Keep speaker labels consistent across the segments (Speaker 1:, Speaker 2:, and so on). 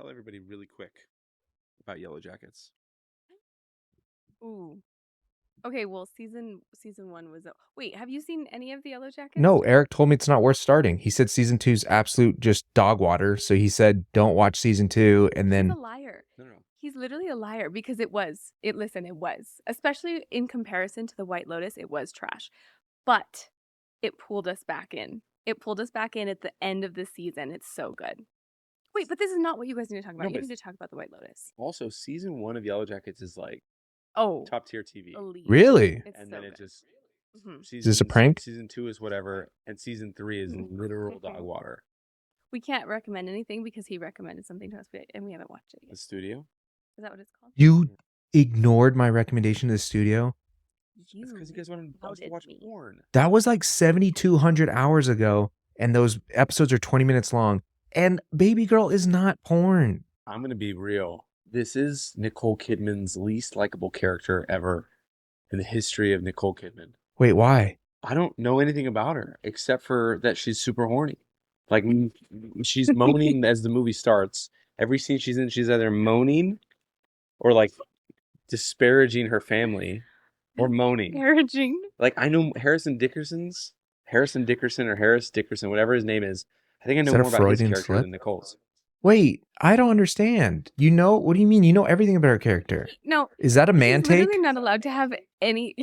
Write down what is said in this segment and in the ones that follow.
Speaker 1: tell everybody really quick about Yellowjackets.
Speaker 2: Ooh. Okay, well, season one was. Wait, have you seen any of the Yellowjackets?
Speaker 3: No, Eric told me it's not worth starting. He said season 2's absolute just dog water. So he said don't watch season 2, and
Speaker 2: He's
Speaker 3: then
Speaker 2: a liar.
Speaker 1: No.
Speaker 2: He's literally a liar because it was. Listen, it was. Especially in comparison to the White Lotus, it was trash. But it pulled us back in. It pulled us back in at the end of the season. It's so good. Wait, but this is not what you guys need to talk about.
Speaker 1: No,
Speaker 2: You
Speaker 1: but-
Speaker 2: need to talk about the White Lotus.
Speaker 1: Also, season 1 of Yellowjackets is like
Speaker 2: Oh,
Speaker 1: top tier TV.
Speaker 2: elite.
Speaker 3: really,
Speaker 2: It's
Speaker 1: And
Speaker 2: so
Speaker 1: then it
Speaker 2: good.
Speaker 1: just
Speaker 2: Mhm.
Speaker 3: is this a prank?
Speaker 1: Season 2 is whatever, and season 3 is literal dog water.
Speaker 2: We can't recommend anything because he recommended something to us, and we haven't watched it
Speaker 1: The
Speaker 2: yet.
Speaker 1: studio.
Speaker 2: Is that what it's called?
Speaker 3: You ignored my recommendation to the studio.
Speaker 1: That's because you guys wanted us to
Speaker 2: outed
Speaker 1: watch
Speaker 2: me.
Speaker 1: porn.
Speaker 3: That was like 7,200 hours ago, and those episodes are 20 minutes long. And Baby Girl is not porn.
Speaker 1: I'm gonna be real. This is Nicole Kidman's least likable character ever in the history of Nicole Kidman.
Speaker 3: Wait, why?
Speaker 1: I don't know anything about her except for that she's super horny. Like she's moaning as the movie starts. Every scene she's in, she's either moaning or like disparaging her family or moaning.
Speaker 2: Disparaging.
Speaker 1: Like I know Harrison Dickerson or Harris Dickerson, whatever his name is. I think I
Speaker 3: Is
Speaker 1: know
Speaker 3: that a
Speaker 1: more about his
Speaker 3: Freudian
Speaker 1: character
Speaker 3: slip?
Speaker 1: than Nicole's.
Speaker 3: Wait, I don't understand. You know, what do you mean? You know everything about her character.
Speaker 2: No.
Speaker 3: Is that a man
Speaker 2: He's
Speaker 3: take?
Speaker 2: literally not allowed to have any.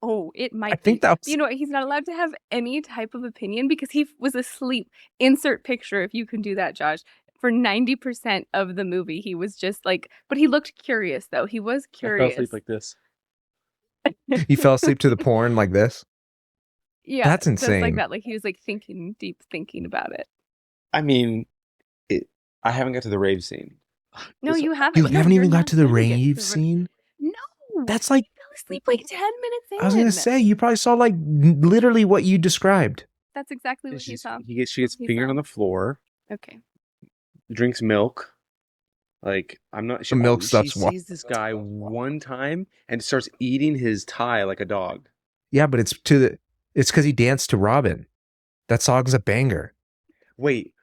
Speaker 2: Oh, it might.
Speaker 3: I think
Speaker 2: be.
Speaker 3: that was...
Speaker 2: You know what? He's not allowed to have any type of opinion because he was asleep. Insert picture if you can do that, Josh. For 90% of the movie, he was just like. But he looked curious, though. He was
Speaker 1: I
Speaker 2: curious.
Speaker 1: fell asleep like this.
Speaker 3: He fell asleep to the porn like this?
Speaker 2: Yeah,
Speaker 3: That's
Speaker 2: just like
Speaker 3: insane.
Speaker 2: that. Like he was like deep thinking about it.
Speaker 1: I mean, I haven't got to the rave scene.
Speaker 2: No, you haven't.
Speaker 3: You
Speaker 2: No,
Speaker 3: haven't
Speaker 2: you're
Speaker 3: even got
Speaker 2: not
Speaker 3: to the
Speaker 2: gonna get
Speaker 3: rave
Speaker 2: to
Speaker 3: scene?
Speaker 2: No.
Speaker 3: That's like...
Speaker 2: He fell asleep like 10 minutes in.
Speaker 3: I was going to say, you probably saw like literally what you described.
Speaker 2: That's exactly what he saw.
Speaker 1: She gets
Speaker 2: He
Speaker 1: fingered
Speaker 2: saw.
Speaker 1: on the floor,
Speaker 2: Okay.
Speaker 1: drinks milk. Like I'm not.
Speaker 3: The milk
Speaker 1: she
Speaker 3: stuff's
Speaker 1: sees this guy one time and starts eating his tie like a dog.
Speaker 3: Yeah, but it's because he danced to Robin. That song's a banger.
Speaker 1: Wait,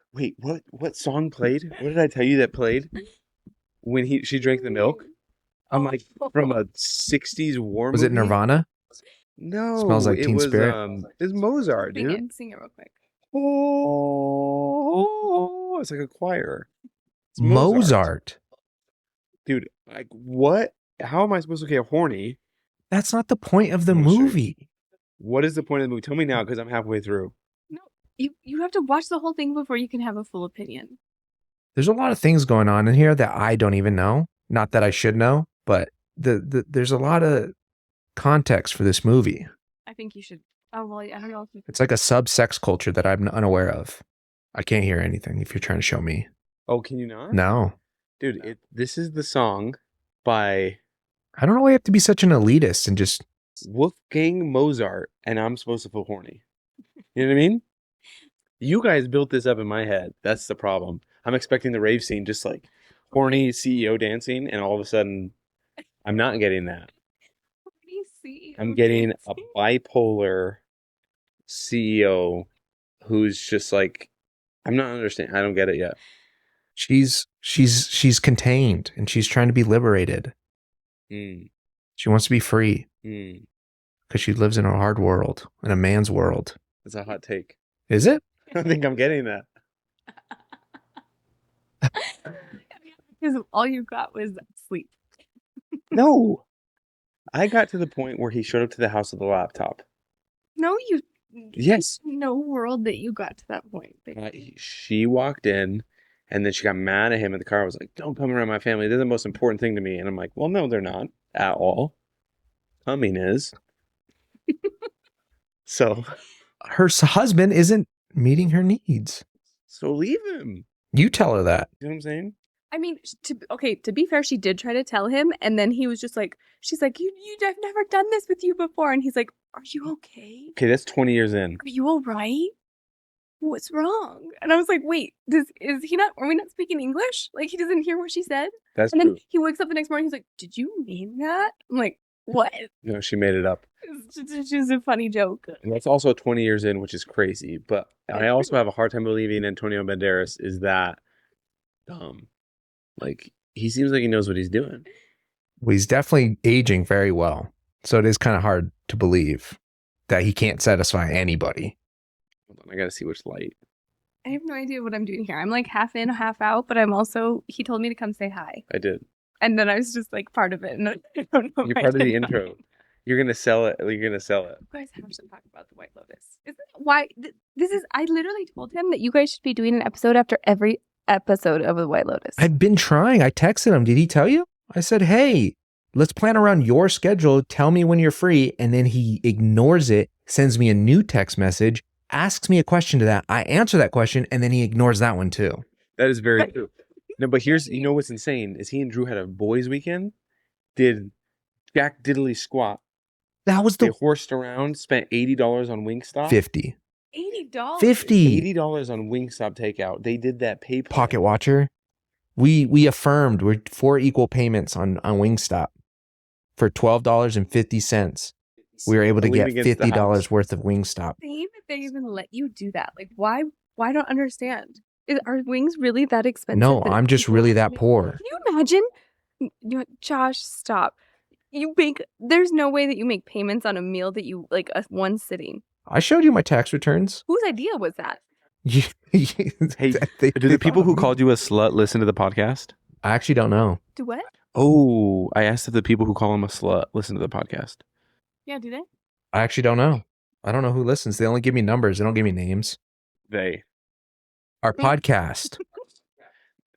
Speaker 1: what song played? What did I tell you that played when she drank the milk? I'm like from a 60s war
Speaker 3: Was
Speaker 1: movie.
Speaker 3: it Nirvana?
Speaker 1: No,
Speaker 3: Smells Like
Speaker 1: it
Speaker 3: Teen
Speaker 1: was
Speaker 3: Spirit?
Speaker 1: it's Mozart,
Speaker 2: Sing
Speaker 1: dude.
Speaker 2: it. Sing it real quick.
Speaker 1: Oh, it's like a choir. It's
Speaker 3: Mozart.
Speaker 1: Dude, like what? How am I supposed to get horny?
Speaker 3: That's not the point of the
Speaker 1: I'm gonna show you.
Speaker 3: movie.
Speaker 1: What is the point of the movie? Tell me now, because I'm halfway through.
Speaker 2: No, you have to watch the whole thing before you can have a full opinion.
Speaker 3: There's a lot of things going on in here that I don't even know. Not that I should know, but there's a lot of context for this movie.
Speaker 2: I think you should. Oh well, I don't know if you.
Speaker 3: It's like a sub-sex culture that I'm unaware of. I can't hear anything if you're trying to show me.
Speaker 1: Oh, can you not?
Speaker 3: No.
Speaker 1: Dude, this is the song by
Speaker 3: I don't know why you have to be such an elitist and just...
Speaker 1: Wolfgang Mozart, and I'm supposed to feel horny. You know what I mean? You guys built this up in my head. That's the problem. I'm expecting the rave scene, just like horny CEO dancing, and all of a sudden, I'm not getting that.
Speaker 2: What do you see?
Speaker 1: I'm getting a bipolar CEO who's just like, I'm not understanding. I don't get it yet.
Speaker 3: She's contained and she's trying to be liberated.
Speaker 1: Mm,
Speaker 3: She wants to be free
Speaker 1: mm.
Speaker 3: because she lives in a hard world, in a man's world.
Speaker 1: That's a hot take.
Speaker 3: Is it?
Speaker 1: I think I'm getting that.
Speaker 2: Because all you got was sleep.
Speaker 1: No. I got to the point where he showed up to the house with the laptop.
Speaker 2: No, you.
Speaker 1: Yes.
Speaker 2: No world that you got to that point. baby.
Speaker 1: She walked in and then she got mad at him in the car. I was like, don't come around my family. They're the most important thing to me. And I'm like, well, no, they're not at all. Coming is. So
Speaker 3: Husband isn't meeting her needs.
Speaker 1: So leave him.
Speaker 3: You tell her that.
Speaker 1: You know what I'm saying?
Speaker 2: I mean, to be fair, she did try to tell him, and then he was just like, she's like, I've never done this with you before, and he's like, are you okay?
Speaker 1: Okay, that's 20 years in.
Speaker 2: Are you all right? What's wrong? And I was like, wait, are we not speaking English? Like, he doesn't hear what she said?
Speaker 1: That's
Speaker 2: And then
Speaker 1: true.
Speaker 2: he wakes up the next morning, he's like, did you mean that? I'm like, what?
Speaker 1: No, she made it up.
Speaker 2: It's just a funny joke.
Speaker 1: And that's also 20 years in, which is crazy. But I also have a hard time believing Antonio Banderas is that dumb. Like, he seems like he knows what he's doing.
Speaker 3: Well, he's definitely aging very well. So it is kind of hard to believe that he can't satisfy anybody.
Speaker 1: Hold on, I gotta see which light.
Speaker 2: I have no idea what I'm doing here. I'm like half in, half out, but I'm also, he told me to come say hi.
Speaker 1: I did.
Speaker 2: And then I was just like part of it. And I don't know.
Speaker 1: You're
Speaker 2: if I
Speaker 1: part of the
Speaker 2: did not.
Speaker 1: intro. You're gonna sell it. You're gonna sell it.
Speaker 2: You guys have to talk about the White Lotus. Isn't that why? This is, I literally told him that you guys should be doing an episode after every episode of the White Lotus.
Speaker 3: I've been trying. I texted him. Did he tell you? I said, hey, let's plan around your schedule. Tell me when you're free. And then he ignores it, sends me a new text message, asks me a question to that. I answer that question, and then he ignores that one too.
Speaker 1: That is very true. No, but here's, you know what's insane is he and Drew had a boys' weekend, did Jack Diddley Squat.
Speaker 3: That was
Speaker 1: They
Speaker 3: the
Speaker 1: horsed around, spent $80 on Wingstop.
Speaker 3: 50.
Speaker 2: $80.
Speaker 3: 50.
Speaker 1: $80 on Wingstop takeout. They did that PayPal.
Speaker 3: Pocket watcher. We affirmed we're 4 equal payments on Wingstop for $12.50. We were able to
Speaker 1: Lean
Speaker 3: get
Speaker 1: against the house.
Speaker 3: $50 worth of Wingstop.
Speaker 2: They even let you do that. Like, why? Why? I don't understand. Are wings really that expensive?
Speaker 3: No,
Speaker 2: that
Speaker 3: I'm just
Speaker 2: people
Speaker 3: really
Speaker 2: have
Speaker 3: that
Speaker 2: to make-
Speaker 3: poor.
Speaker 2: Can you imagine? Josh, stop. There's no way that you make payments on a meal that you like one sitting.
Speaker 3: I showed you my tax returns.
Speaker 2: Whose idea was that?
Speaker 1: Hey, do the people who called you a slut listen to the podcast?
Speaker 3: I actually don't know.
Speaker 2: Do what?
Speaker 1: Oh, I asked if the people who call him a slut listen to the podcast.
Speaker 2: Yeah, do they?
Speaker 3: I actually don't know. I don't know who listens. They only give me numbers. They don't give me names.
Speaker 1: They.
Speaker 3: Our podcast.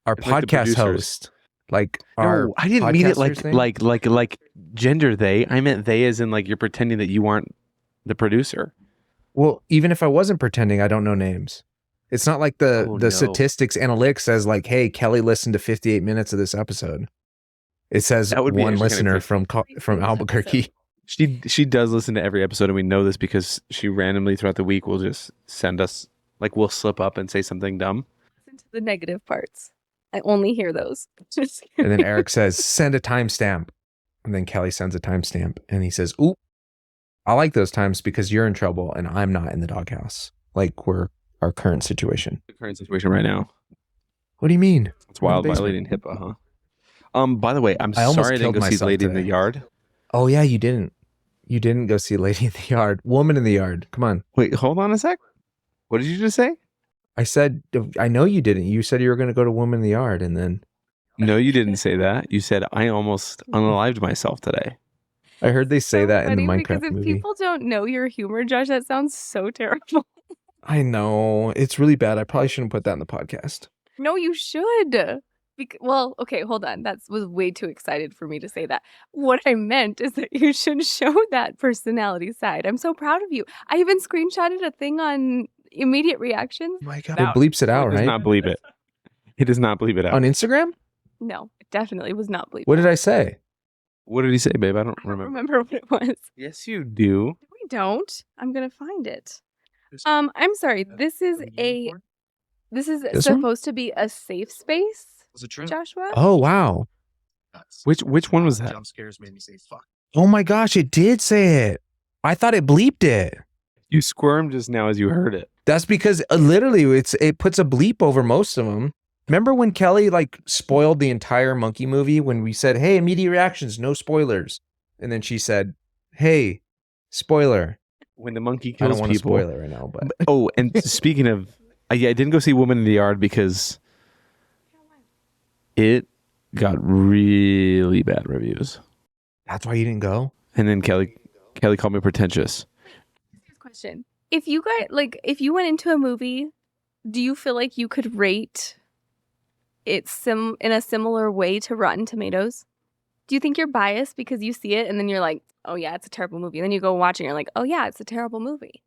Speaker 3: Our
Speaker 1: It's like the
Speaker 3: podcast
Speaker 1: producers.
Speaker 3: host. Like our
Speaker 1: No, I didn't mean it
Speaker 3: podcasters thing?
Speaker 1: like gender they. I meant they as in like you're pretending that you aren't the producer.
Speaker 3: Well, even if I wasn't pretending, I don't know names. It's not like the
Speaker 1: Oh, no.
Speaker 3: statistics analytics says like, hey, Kelly listened to 58 minutes of this episode. It says
Speaker 1: That would be
Speaker 3: one
Speaker 1: actually kinda
Speaker 3: listener
Speaker 1: crazy.
Speaker 3: from Albuquerque.
Speaker 1: She does listen to every episode, and we know this because she randomly throughout the week will just send us like we'll slip up and say something dumb.
Speaker 2: Listen to the negative parts. I only hear those.
Speaker 3: And then Eric says, send a timestamp. And then Kelly sends a timestamp. And he says, ooh, I like those times because you're in trouble and I'm not in the doghouse. Like we're our current situation.
Speaker 1: The current situation right now.
Speaker 3: What do you mean?
Speaker 1: It's
Speaker 3: We're in
Speaker 1: wild,
Speaker 3: the basement.
Speaker 1: violating HIPAA, huh? By the way, I'm
Speaker 3: I almost
Speaker 1: sorry I didn't
Speaker 3: killed
Speaker 1: go see
Speaker 3: myself
Speaker 1: Lady in the
Speaker 3: today.
Speaker 1: Yard.
Speaker 3: Oh, yeah, you didn't. You didn't go see Lady in the Yard. Woman in the Yard. Come on.
Speaker 1: Wait, hold on a sec. What did you just say?
Speaker 3: I said, I know you didn't. You said you were going to go to Woman in the Yard. And then
Speaker 1: No, you didn't say that. You said I almost unalived myself today.
Speaker 3: I heard they say
Speaker 2: So
Speaker 3: that in the
Speaker 2: funny,
Speaker 3: Minecraft
Speaker 2: because if
Speaker 3: movie.
Speaker 2: people don't know your humor, Josh, that sounds so terrible.
Speaker 3: I know. It's really bad. I probably shouldn't put that in the podcast.
Speaker 2: No, you should. Well, okay, hold on. That was way too excited for me to say that. What I meant is that you should show that personality side. I'm so proud of you. I even screenshotted a thing on immediate reactions.
Speaker 3: My God.
Speaker 2: Out.
Speaker 3: It bleeps it out,
Speaker 1: It does
Speaker 3: right?
Speaker 1: not believe it. It does not believe it out.
Speaker 3: On Instagram?
Speaker 2: No, it definitely was not bleeped.
Speaker 3: What did I say?
Speaker 1: What did he say, babe? I don't
Speaker 2: I don't
Speaker 1: remember.
Speaker 2: remember what it was.
Speaker 1: Yes, you do.
Speaker 2: We don't. I'm gonna find it. I'm sorry. This is
Speaker 3: This one?
Speaker 2: supposed to be a safe space,
Speaker 4: Was it true?
Speaker 2: Joshua.
Speaker 3: Oh, wow.
Speaker 1: Which one was that?
Speaker 4: Jump scares made me say fuck.
Speaker 3: Oh my gosh, it did say it. I thought it bleeped it.
Speaker 1: You squirmed just now as you heard it.
Speaker 3: That's because literally it puts a bleep over most of them. Remember when Kelly like spoiled the entire monkey movie when we said, hey, immediate reactions, no spoilers. And then she said, hey, spoiler.
Speaker 1: When the monkey
Speaker 3: I don't
Speaker 1: kills
Speaker 3: want to
Speaker 1: people.
Speaker 3: spoil it right now, but
Speaker 1: Oh, and speaking of, yeah, I didn't go see Woman in the Yard because it got really bad reviews.
Speaker 3: that's why you didn't go?
Speaker 1: And then Kelly called me pretentious.
Speaker 2: Here's a question: if you if you went into a movie, do you feel like you could rate it in a similar way to Rotten Tomatoes? Do you think you're biased because you see it and then you're like, oh yeah, it's a terrible movie, and then you go watch it and you're like, oh yeah, it's a terrible movie?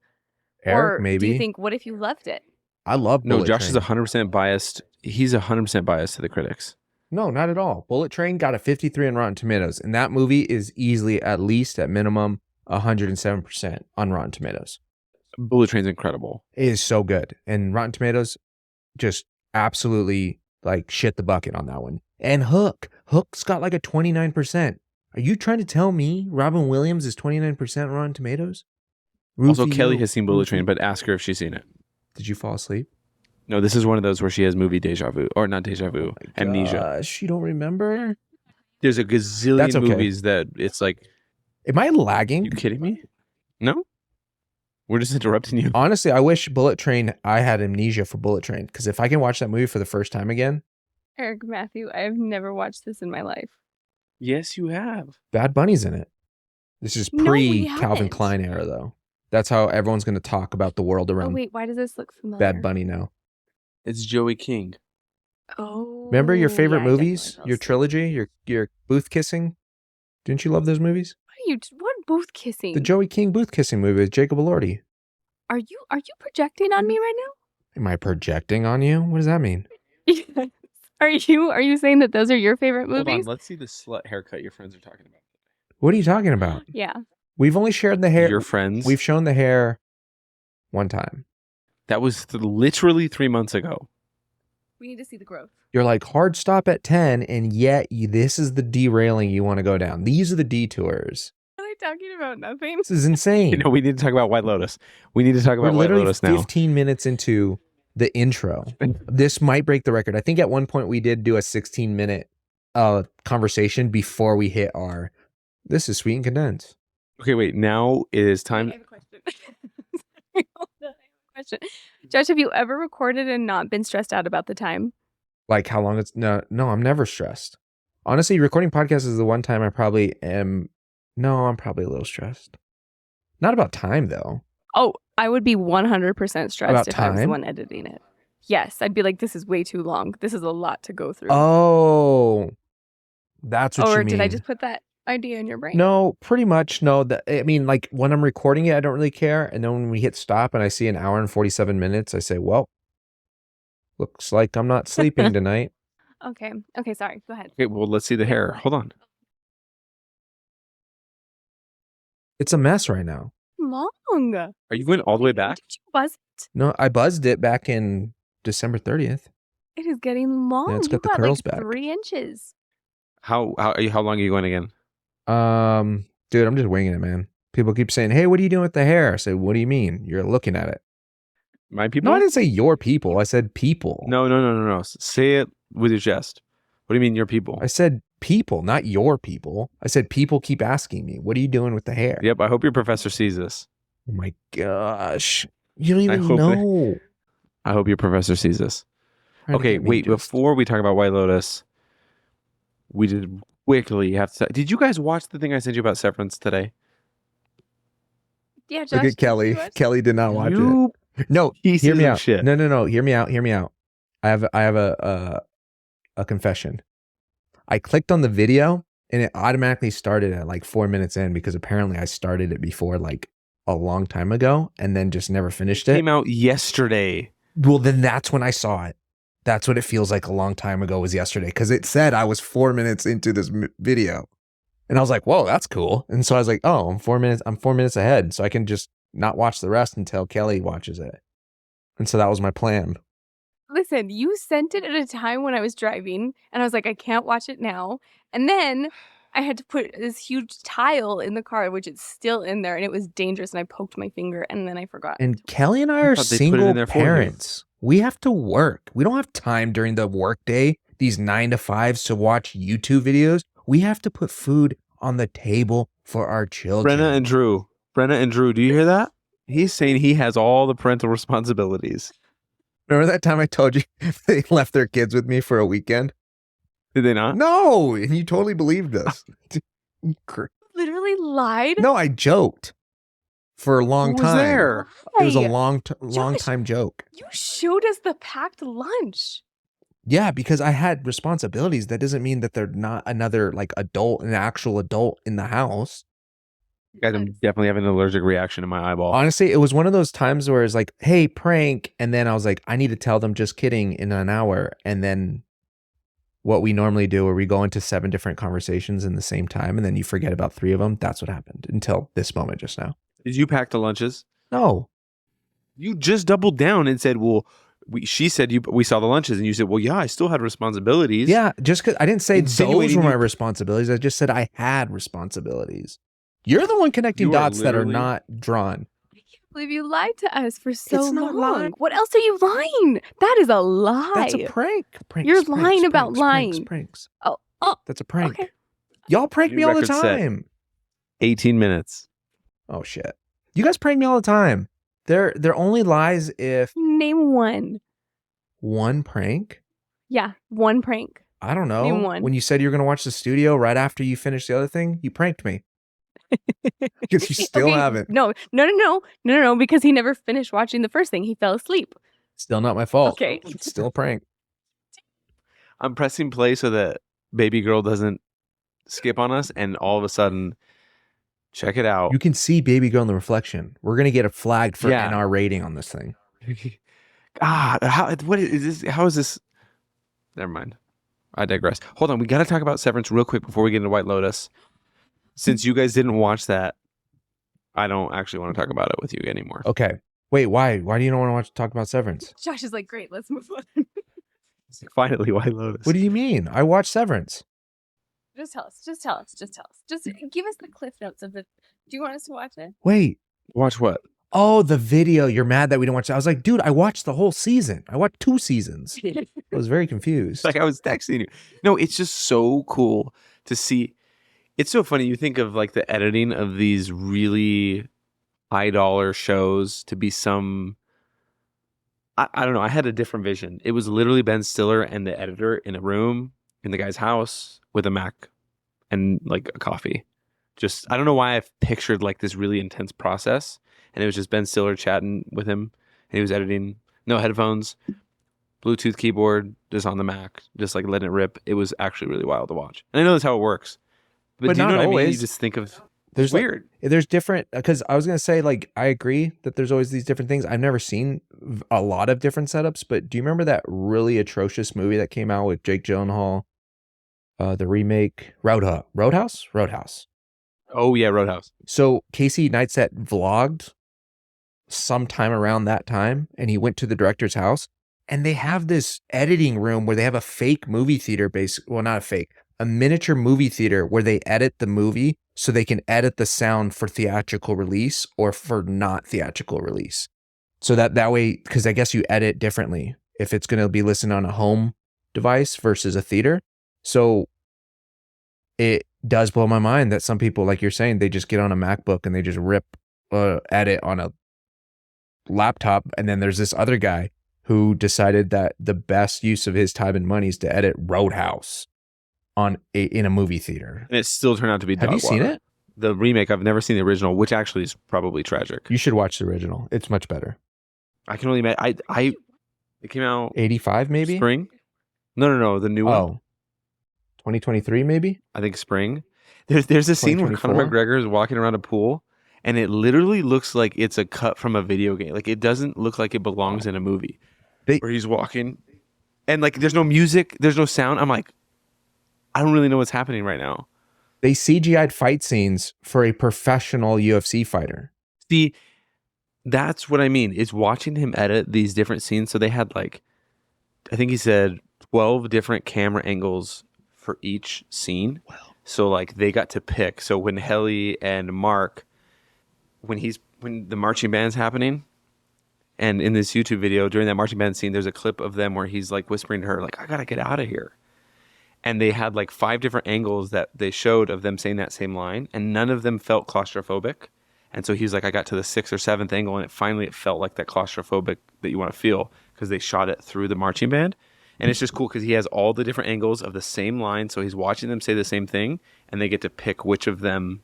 Speaker 3: Eric,
Speaker 2: Or
Speaker 3: maybe.
Speaker 2: do you think, what if you loved it?
Speaker 3: I love
Speaker 1: No,
Speaker 3: Bullet
Speaker 1: Josh
Speaker 3: Train.
Speaker 1: is 100% biased. He's 100% biased to the critics.
Speaker 3: No, not at all. Bullet Train got a 53 on Rotten Tomatoes, and that movie is easily at least at minimum 107% on Rotten Tomatoes.
Speaker 1: Bullet Train's incredible.
Speaker 3: It is so good. And Rotten Tomatoes just absolutely like shit the bucket on that one. And Hook's got like a 29%. Are you trying to tell me Robin Williams is 29% Rotten Tomatoes?
Speaker 1: Also,
Speaker 3: Rufio-
Speaker 1: Kelly has seen Bullet
Speaker 3: Rufio-
Speaker 1: Train, but ask her if she's seen it.
Speaker 3: Did you fall asleep?
Speaker 1: No, this is one of those where she has movie deja vu, or not deja vu, amnesia.
Speaker 3: Gosh, you don't remember?
Speaker 1: There's a gazillion
Speaker 3: That's okay.
Speaker 1: movies that it's like,
Speaker 3: Am I lagging?
Speaker 1: you kidding me? No? We're just interrupting you.
Speaker 3: Honestly, I wish Bullet Train, I had amnesia for Bullet Train, because if I can watch that movie for the first time again.
Speaker 2: Eric, Matthew, I have never watched this in my life.
Speaker 1: Yes, you have.
Speaker 3: Bad Bunny's in it. This is
Speaker 2: No, we
Speaker 3: pre-Calvin
Speaker 2: haven't.
Speaker 3: Klein era, though. That's how everyone's going to talk about the world
Speaker 2: Oh,
Speaker 3: around
Speaker 2: wait, why does this look familiar?
Speaker 3: Bad Bunny now.
Speaker 1: It's Joey King.
Speaker 2: Oh.
Speaker 3: Remember your favorite
Speaker 2: yeah, I
Speaker 3: movies?
Speaker 2: definitely
Speaker 3: Your
Speaker 2: fell asleep.
Speaker 3: trilogy? Your booth kissing? Didn't you love those movies?
Speaker 2: What booth kissing?
Speaker 3: The Joey King booth kissing movie with Jacob Elordi.
Speaker 2: Are you projecting on me right
Speaker 3: Am I projecting on you? What does that mean?
Speaker 2: now? Yes. Are you saying that those are your favorite
Speaker 1: Hold on,
Speaker 2: movies?
Speaker 1: let's see the slut haircut your friends are talking about.
Speaker 3: What are you talking about?
Speaker 2: Yeah.
Speaker 3: We've only shared the hair.
Speaker 1: Your friends?
Speaker 3: We've shown the hair one time.
Speaker 1: That was literally 3 months ago.
Speaker 2: We need to see the growth.
Speaker 3: You're like, hard stop at 10, and yet this is the derailing you want to go down. These are the detours.
Speaker 2: Are they talking about nothing?
Speaker 3: This is insane.
Speaker 1: You know, we need to talk about White Lotus. We need to talk
Speaker 3: We're
Speaker 1: about White
Speaker 3: literally
Speaker 1: Lotus now.
Speaker 3: 15 minutes into the intro. This might break the record. I think at one point we did do a 16-minute conversation before we hit our, this is sweet and condensed.
Speaker 1: Okay, wait. Now it is
Speaker 2: I
Speaker 1: time.
Speaker 2: have a question. Sorry, hold on, I have a question. Josh, have you ever recorded and not been stressed out about the time?
Speaker 3: Like how long it's, no, I'm never stressed. Honestly, recording podcasts is the one time I probably am, no, I'm probably a little stressed. Not about time though.
Speaker 2: Oh, I would be 100% stressed
Speaker 3: About
Speaker 2: if I was the
Speaker 3: time?
Speaker 2: one editing it. Yes, I'd be like, this is way too long. This is a lot to go through.
Speaker 3: Oh, that's what you
Speaker 2: Or
Speaker 3: mean.
Speaker 2: did I just put that idea in your brain?
Speaker 3: No, pretty much. No, I mean, like when I'm recording it, I don't really care. And then when we hit stop and I see an hour and 47 minutes, I say, well, looks like I'm not sleeping tonight.
Speaker 2: Okay, sorry. Go ahead.
Speaker 1: Okay, well, let's see the hair. Hold on.
Speaker 3: It's a mess right now.
Speaker 2: Long.
Speaker 1: Are you going all the way back?
Speaker 2: Did you buzz it?
Speaker 3: No, I buzzed it back in December 30th.
Speaker 2: It is getting long.
Speaker 3: Yeah, it's got
Speaker 2: You
Speaker 3: the
Speaker 2: got
Speaker 3: curls
Speaker 2: like
Speaker 3: back.
Speaker 2: 3 inches.
Speaker 1: How long are you going again?
Speaker 3: Dude, I'm just winging it, man. People keep saying, hey, what are you doing with the hair? I said, what do you mean? You're looking at it.
Speaker 1: My people?
Speaker 3: No, I didn't say your people. I said people.
Speaker 1: No. Say it with your chest. What do you mean your people?
Speaker 3: I said people, not your people. I said people keep asking me, what are you doing with the hair?
Speaker 1: Yep, I hope your professor sees this.
Speaker 3: Oh my gosh. You don't even
Speaker 1: hope
Speaker 3: know.
Speaker 1: I hope your professor sees this.
Speaker 3: Trying to
Speaker 1: Okay,
Speaker 3: get me
Speaker 1: wait,
Speaker 3: just-
Speaker 1: before we talk about White Lotus, we did quickly have to. Did you guys watch the thing I sent you about Severance today?
Speaker 2: Yeah, Josh.
Speaker 3: Look
Speaker 2: did
Speaker 3: at Kelly.
Speaker 2: you watch-
Speaker 3: Kelly did not watch it.
Speaker 1: You
Speaker 3: No,
Speaker 1: pieces
Speaker 3: hear me
Speaker 1: of
Speaker 3: out.
Speaker 1: shit.
Speaker 3: No. Hear me out. I have a confession. I clicked on the video and it automatically started at like 4 minutes in because apparently I started it before like a long time ago and then just never finished it.
Speaker 1: Came out yesterday.
Speaker 3: Well, then that's when I saw it. That's what it feels like a long time ago was yesterday because it said I was 4 minutes into this video. And I was like, whoa, that's cool. And so I was like, oh, I'm 4 minutes ahead. So I can just not watch the rest until Kelly watches it. And so that was my plan.
Speaker 2: Listen, you sent it at a time when I was driving, and I was like, I can't watch it now. And then I had to put this huge tile in the car, which is still in there, and it was dangerous, and I poked my finger, and then I forgot.
Speaker 3: And Kelly and I are
Speaker 1: thought they put it in
Speaker 3: single
Speaker 1: there for you.
Speaker 3: parents. We have to work. We don't have time during the workday, these 9 to 5s to watch YouTube videos. We have to put food on the table for our children.
Speaker 1: Brenna and Drew, do you hear that? He's saying he has all the parental responsibilities.
Speaker 3: Remember that time I told you they left their kids with me for a weekend?
Speaker 1: Did they not?
Speaker 3: No, and you totally believed us.
Speaker 2: Literally lied?
Speaker 3: No, I joked for a long
Speaker 1: Who was
Speaker 3: time.
Speaker 1: there?
Speaker 3: It was a
Speaker 2: Why?
Speaker 3: long
Speaker 2: Josh.
Speaker 3: time joke.
Speaker 2: You showed us the packed lunch.
Speaker 3: Yeah, because I had responsibilities. That doesn't mean that they're not another like adult, an actual adult in the house.
Speaker 1: Guys, I'm definitely having an allergic reaction in my eyeball.
Speaker 3: Honestly, it was one of those times where it's like, hey, prank. And then I was like, I need to tell them just kidding in an hour. And then what we normally do where we go into 7 different conversations in the same time and then you forget about 3 of them. That's what happened until this moment just now.
Speaker 1: Did you pack the lunches?
Speaker 3: No.
Speaker 1: You just doubled down and said, well, she said we saw the lunches, and you said, well, yeah, I still had responsibilities.
Speaker 3: Yeah, just because I didn't say those
Speaker 1: Insinuating
Speaker 3: were my
Speaker 1: you-
Speaker 3: responsibilities. I just said I had responsibilities. You're the one connecting
Speaker 1: You are
Speaker 3: dots that are
Speaker 1: literally-
Speaker 3: not drawn.
Speaker 2: I can't believe you lied to us for so
Speaker 3: It's not
Speaker 2: long.
Speaker 3: lying.
Speaker 2: What else are you lying? That is a lie.
Speaker 3: That's a prank. Pranks,
Speaker 2: You're
Speaker 3: pranks,
Speaker 2: lying about
Speaker 3: pranks,
Speaker 2: lying.
Speaker 3: Pranks.
Speaker 2: Oh,
Speaker 3: That's a prank.
Speaker 2: okay.
Speaker 3: Y'all prank
Speaker 1: New
Speaker 3: me all the
Speaker 1: record set.
Speaker 3: time.
Speaker 1: 18 minutes.
Speaker 3: Oh shit. You guys prank me all the time. They're only lies if
Speaker 2: Name one.
Speaker 3: one prank.
Speaker 2: Yeah, one prank.
Speaker 3: I don't know.
Speaker 2: Name one.
Speaker 3: When you said you were gonna watch the studio right after you finished the other thing, you pranked me. Because you still
Speaker 2: Okay,
Speaker 3: haven't.
Speaker 2: No, because he never finished watching the first thing. He fell asleep.
Speaker 3: Still not my fault.
Speaker 2: Okay.
Speaker 3: It's still a prank.
Speaker 1: I'm pressing play so that baby girl doesn't skip on us, and all of a sudden, check it out.
Speaker 3: You can see baby girl in the reflection. We're gonna get a flag for
Speaker 1: Yeah.
Speaker 3: NR rating on this thing.
Speaker 1: What is this? How is this? Never mind. I digress. Hold on. We got to talk about Severance real quick before we get into White Lotus. Since you guys didn't watch that, I don't actually want to talk about it with you anymore.
Speaker 3: Okay. Wait, why? Why do you don't want to talk about Severance?
Speaker 2: Josh is like, great, let's move on.
Speaker 1: Finally, White Lotus.
Speaker 3: What do you mean? I watched Severance.
Speaker 2: Just tell us. Just give us the cliff notes of the. Do you want us to watch it?
Speaker 3: Wait.
Speaker 1: Watch what?
Speaker 3: Oh, the video. You're mad that we didn't watch it. I was like, dude, I watched the whole season. I watched 2 seasons. I was very confused.
Speaker 1: Like I was texting you. No, it's just so cool to see. It's so funny. You think of like the editing of these really high dollar shows to be some. I don't know. I had a different vision. It was literally Ben Stiller and the editor in a room in the guy's house with a Mac and like a coffee. Just I don't know why I've pictured like this really intense process, and it was just Ben Stiller chatting with him, and he was editing. No headphones, Bluetooth keyboard, just on the Mac, just like letting it rip. It was actually really wild to watch. And I know that's how it works, but do you
Speaker 3: not
Speaker 1: know what I mean? You
Speaker 3: always.
Speaker 1: just think of
Speaker 3: There's
Speaker 1: it's weird.
Speaker 3: There's different, because I was going to say, like, I agree that there's always these different things. I've never seen a lot of different setups, but do you remember that really atrocious movie that came out with Jake Gyllenhaal? The remake, Roadhouse?
Speaker 1: Oh yeah, Roadhouse.
Speaker 3: So Casey Neistat vlogged sometime around that time, and he went to the director's house, and they have this editing room where they have a fake movie theater well, not a fake, a miniature movie theater where they edit the movie so they can edit the sound for theatrical release or for not theatrical release. So that way, because I guess you edit differently if it's going to be listened on a home device versus a theater. So it does blow my mind that some people, like you're saying, they just get on a MacBook and they just rip edit on a laptop. And then there's this other guy who decided that the best use of his time and money is to edit Roadhouse in a movie theater.
Speaker 1: And it still turned out to be
Speaker 3: Have you
Speaker 1: dog
Speaker 3: seen
Speaker 1: water.
Speaker 3: it?
Speaker 1: The remake, I've never seen the original, which actually is probably tragic.
Speaker 3: You should watch the original. It's much better.
Speaker 1: I can only imagine. It came out
Speaker 3: 85 maybe?
Speaker 1: spring. No, the new one.
Speaker 3: Oh. 2023 maybe?
Speaker 1: I think spring. There's a scene where Conor
Speaker 3: 2024?
Speaker 1: McGregor is walking around a pool, and it literally looks like it's a cut from a video game. Like it doesn't look like it belongs in a movie. Where he's walking, and like there's no music, there's no sound. I'm like, I don't really know what's happening right now.
Speaker 3: They CGI'd fight scenes for a professional UFC fighter.
Speaker 1: See, that's what I mean. Is watching him edit these different scenes. So they had like, I think he said 12 different camera angles for each scene. Wow. So like they got to pick. So when Helly and Mark, when the marching band's happening, and in this YouTube video during that marching band scene, there's a clip of them where he's like whispering to her, like, I gotta get out of here. And they had like 5 different angles that they showed of them saying that same line, and none of them felt claustrophobic. And so he's like, I got to the 6th or 7th angle, and it felt like that claustrophobic that you want to feel, because they shot it through the marching band. And it's just cool because he has all the different angles of the same line, so he's watching them say the same thing, and they get to pick which of them.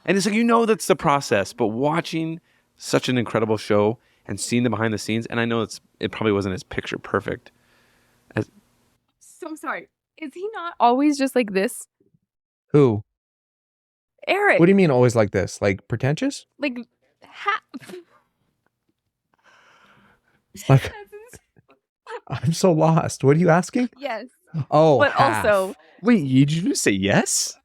Speaker 1: And it's like, that's the process, but watching such an incredible show and seeing the behind the scenes, and I know it probably wasn't as picture perfect.
Speaker 2: So sorry. Is he not always just like this?
Speaker 3: Who?
Speaker 2: Eric.
Speaker 3: What do you mean always like this? Like pretentious?
Speaker 2: Like,
Speaker 3: Like, I'm so lost. What are you asking?
Speaker 2: yes.
Speaker 3: Oh,
Speaker 2: But
Speaker 3: half.
Speaker 2: also,
Speaker 1: Wait, did you just say yes?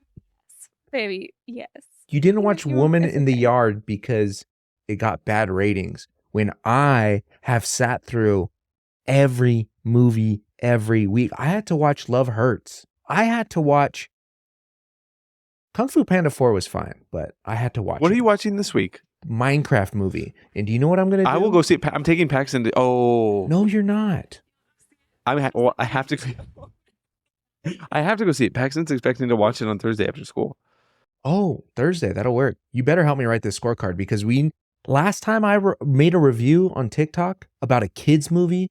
Speaker 2: baby, yes.
Speaker 3: You didn't watch
Speaker 2: You were
Speaker 3: Woman in the
Speaker 2: okay.
Speaker 3: Yard because it got bad ratings. When I have sat through every movie every week, I had to watch Love Hurts. I had to watch Kung Fu Panda 4 was fine, but I had to watch
Speaker 1: What
Speaker 3: it.
Speaker 1: are you watching this week?
Speaker 3: Minecraft movie. And do you know what I'm gonna do?
Speaker 1: I will go see it. I'm taking Paxton to. Oh,
Speaker 3: No, you're not.
Speaker 1: well, I have to. I have to go see it. Paxton's expecting to watch it on Thursday after school.
Speaker 3: Oh, Thursday. That'll work. You better help me write this scorecard because last time I made a review on TikTok about a kids movie.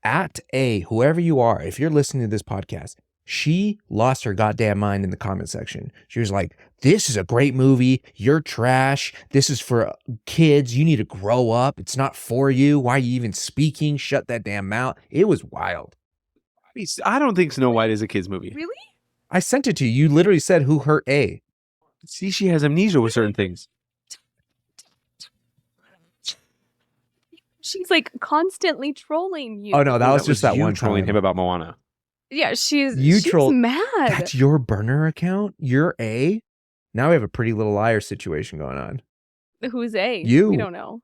Speaker 3: Whoever you are, if you're listening to this podcast, she lost her goddamn mind in the comment section. She was like, "This is a great movie. You're trash. This is for kids. You need to grow up. It's not for you. Why are you even speaking? Shut that damn mouth." It was wild.
Speaker 1: I don't think Snow White is a kids movie.
Speaker 2: Really?
Speaker 3: I sent it to you. You literally said who hurt A.
Speaker 1: See, she has amnesia with certain things.
Speaker 2: She's like constantly trolling you.
Speaker 3: Oh no, that was just that
Speaker 1: you
Speaker 3: one
Speaker 1: trolling
Speaker 3: time.
Speaker 1: him about Moana.
Speaker 2: Yeah, she's
Speaker 3: trolled.
Speaker 2: mad.
Speaker 3: That's your burner account? You're A? Now we have a Pretty Little Liar situation going on.
Speaker 2: Who's A?
Speaker 3: You.
Speaker 2: We don't know.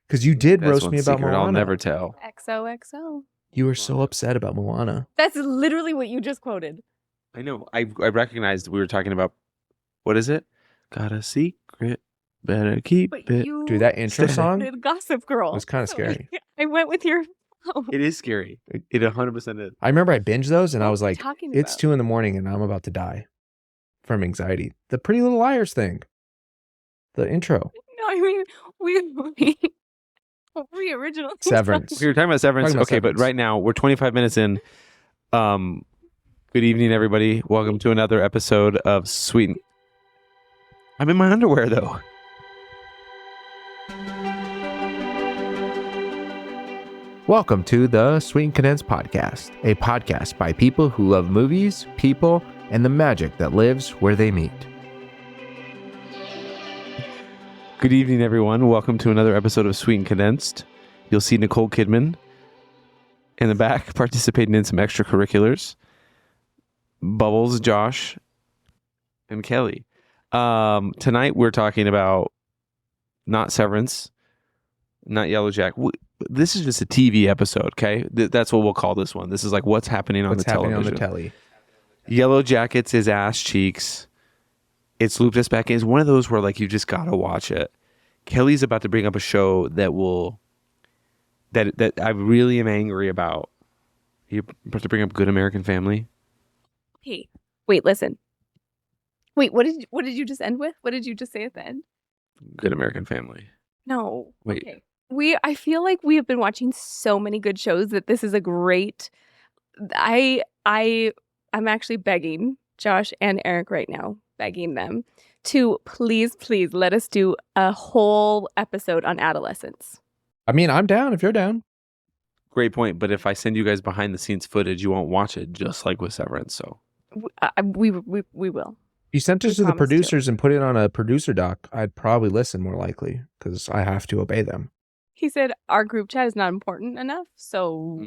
Speaker 3: Because you did
Speaker 1: That's
Speaker 3: roast
Speaker 1: one
Speaker 3: me about
Speaker 1: secret
Speaker 3: Moana.
Speaker 1: I'll never tell.
Speaker 2: XOXO.
Speaker 3: You were so upset about Moana.
Speaker 2: That's literally what you just quoted.
Speaker 1: I know. I recognized we were talking about. What is it? Got a secret. Better keep
Speaker 2: But
Speaker 1: it.
Speaker 2: you
Speaker 3: Dude, that intro song
Speaker 2: did Gossip Girl.
Speaker 3: It was kind of scary.
Speaker 2: I went with your flow.
Speaker 1: It is scary. It 100% is.
Speaker 3: I remember I binged those and I
Speaker 2: What
Speaker 3: was
Speaker 2: are you
Speaker 3: like,
Speaker 2: talking
Speaker 3: it's
Speaker 2: about?
Speaker 3: 2 a.m. and I'm about to die from anxiety. The Pretty Little Liars thing. The intro.
Speaker 2: No, I mean we originally
Speaker 3: Severance.
Speaker 1: We were talking about Severance.
Speaker 3: Talking about
Speaker 1: Okay,
Speaker 3: Severance.
Speaker 1: but right now we're 25 minutes in. Good evening, everybody. Welcome to another episode of Sweet. I'm in my underwear though.
Speaker 3: Welcome to the Sweet and Condensed Podcast, a podcast by people who love movies, people, and the magic that lives where they meet.
Speaker 1: Good evening, everyone. Welcome to another episode of Sweet and Condensed. You'll see Nicole Kidman in the back participating in some extracurriculars. Bubbles, Josh, and Kelly. Tonight we're talking about not Severance, not Yellowjack. This is just a TV episode, okay? That's what we'll call this one. This is like what's happening on the television.
Speaker 3: telly.
Speaker 1: Yellowjackets is ass cheeks. It's looped us back in. It's one of those where like you just gotta watch it. Kelly's about to bring up a show that I really am angry about. You about to bring up Good American Family?
Speaker 2: Hey, wait, listen. Wait, what did you just end with? What did you just say at the end?
Speaker 1: Good American Family.
Speaker 2: No.
Speaker 1: Wait.
Speaker 2: Okay. I feel like we have been watching so many good shows that this is a great. I'm actually begging Josh and Eric right now, begging them to please let us do a whole episode on adolescence.
Speaker 3: I mean, I'm down if you're down.
Speaker 1: Great point. But if I send you guys behind the scenes footage, you won't watch it, just like with Severance. So
Speaker 2: We will.
Speaker 3: If you sent
Speaker 2: We
Speaker 3: us to the
Speaker 2: promise to.
Speaker 3: producers and put it on a producer doc, I'd probably listen more likely because I have to obey them.
Speaker 2: He said our group chat is not important enough, so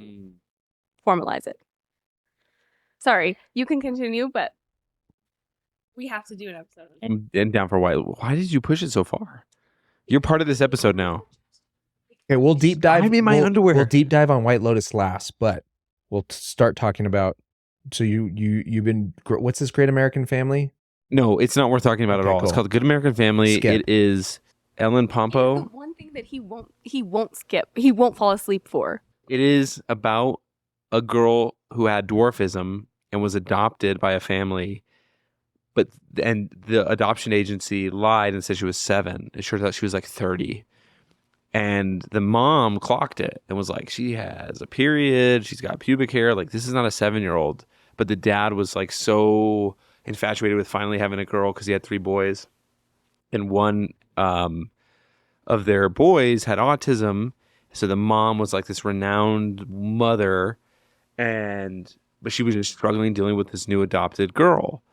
Speaker 2: formalize it. Sorry, you can continue, but we have to do an episode.
Speaker 1: I'm down for a while. Why did you push it so far? You're part of this episode now.
Speaker 3: Okay, we'll deep dive.
Speaker 1: I'm in my underwear.
Speaker 3: We'll deep dive on White Lotus last, but we'll start talking about. So you've been. What's this Great American Family?
Speaker 1: No, it's not worth talking about at all.
Speaker 3: Cool.
Speaker 1: It's called Good American Family.
Speaker 3: Skip.
Speaker 1: It is Ellen
Speaker 2: The
Speaker 1: Pompo.
Speaker 2: one thing that he won't skip. He won't fall asleep for.
Speaker 1: It is about a girl who had dwarfism and was adopted by a family, and the adoption agency lied and said she was 7. It turns out she was like 30. And the mom clocked it and was like, she has a period, she's got pubic hair, like this is not a 7-year-old. But the dad was like so infatuated with finally having a girl because he had 3 boys. And one of their boys had autism. So the mom was like this renowned mother, but she was just struggling dealing with this new adopted girl.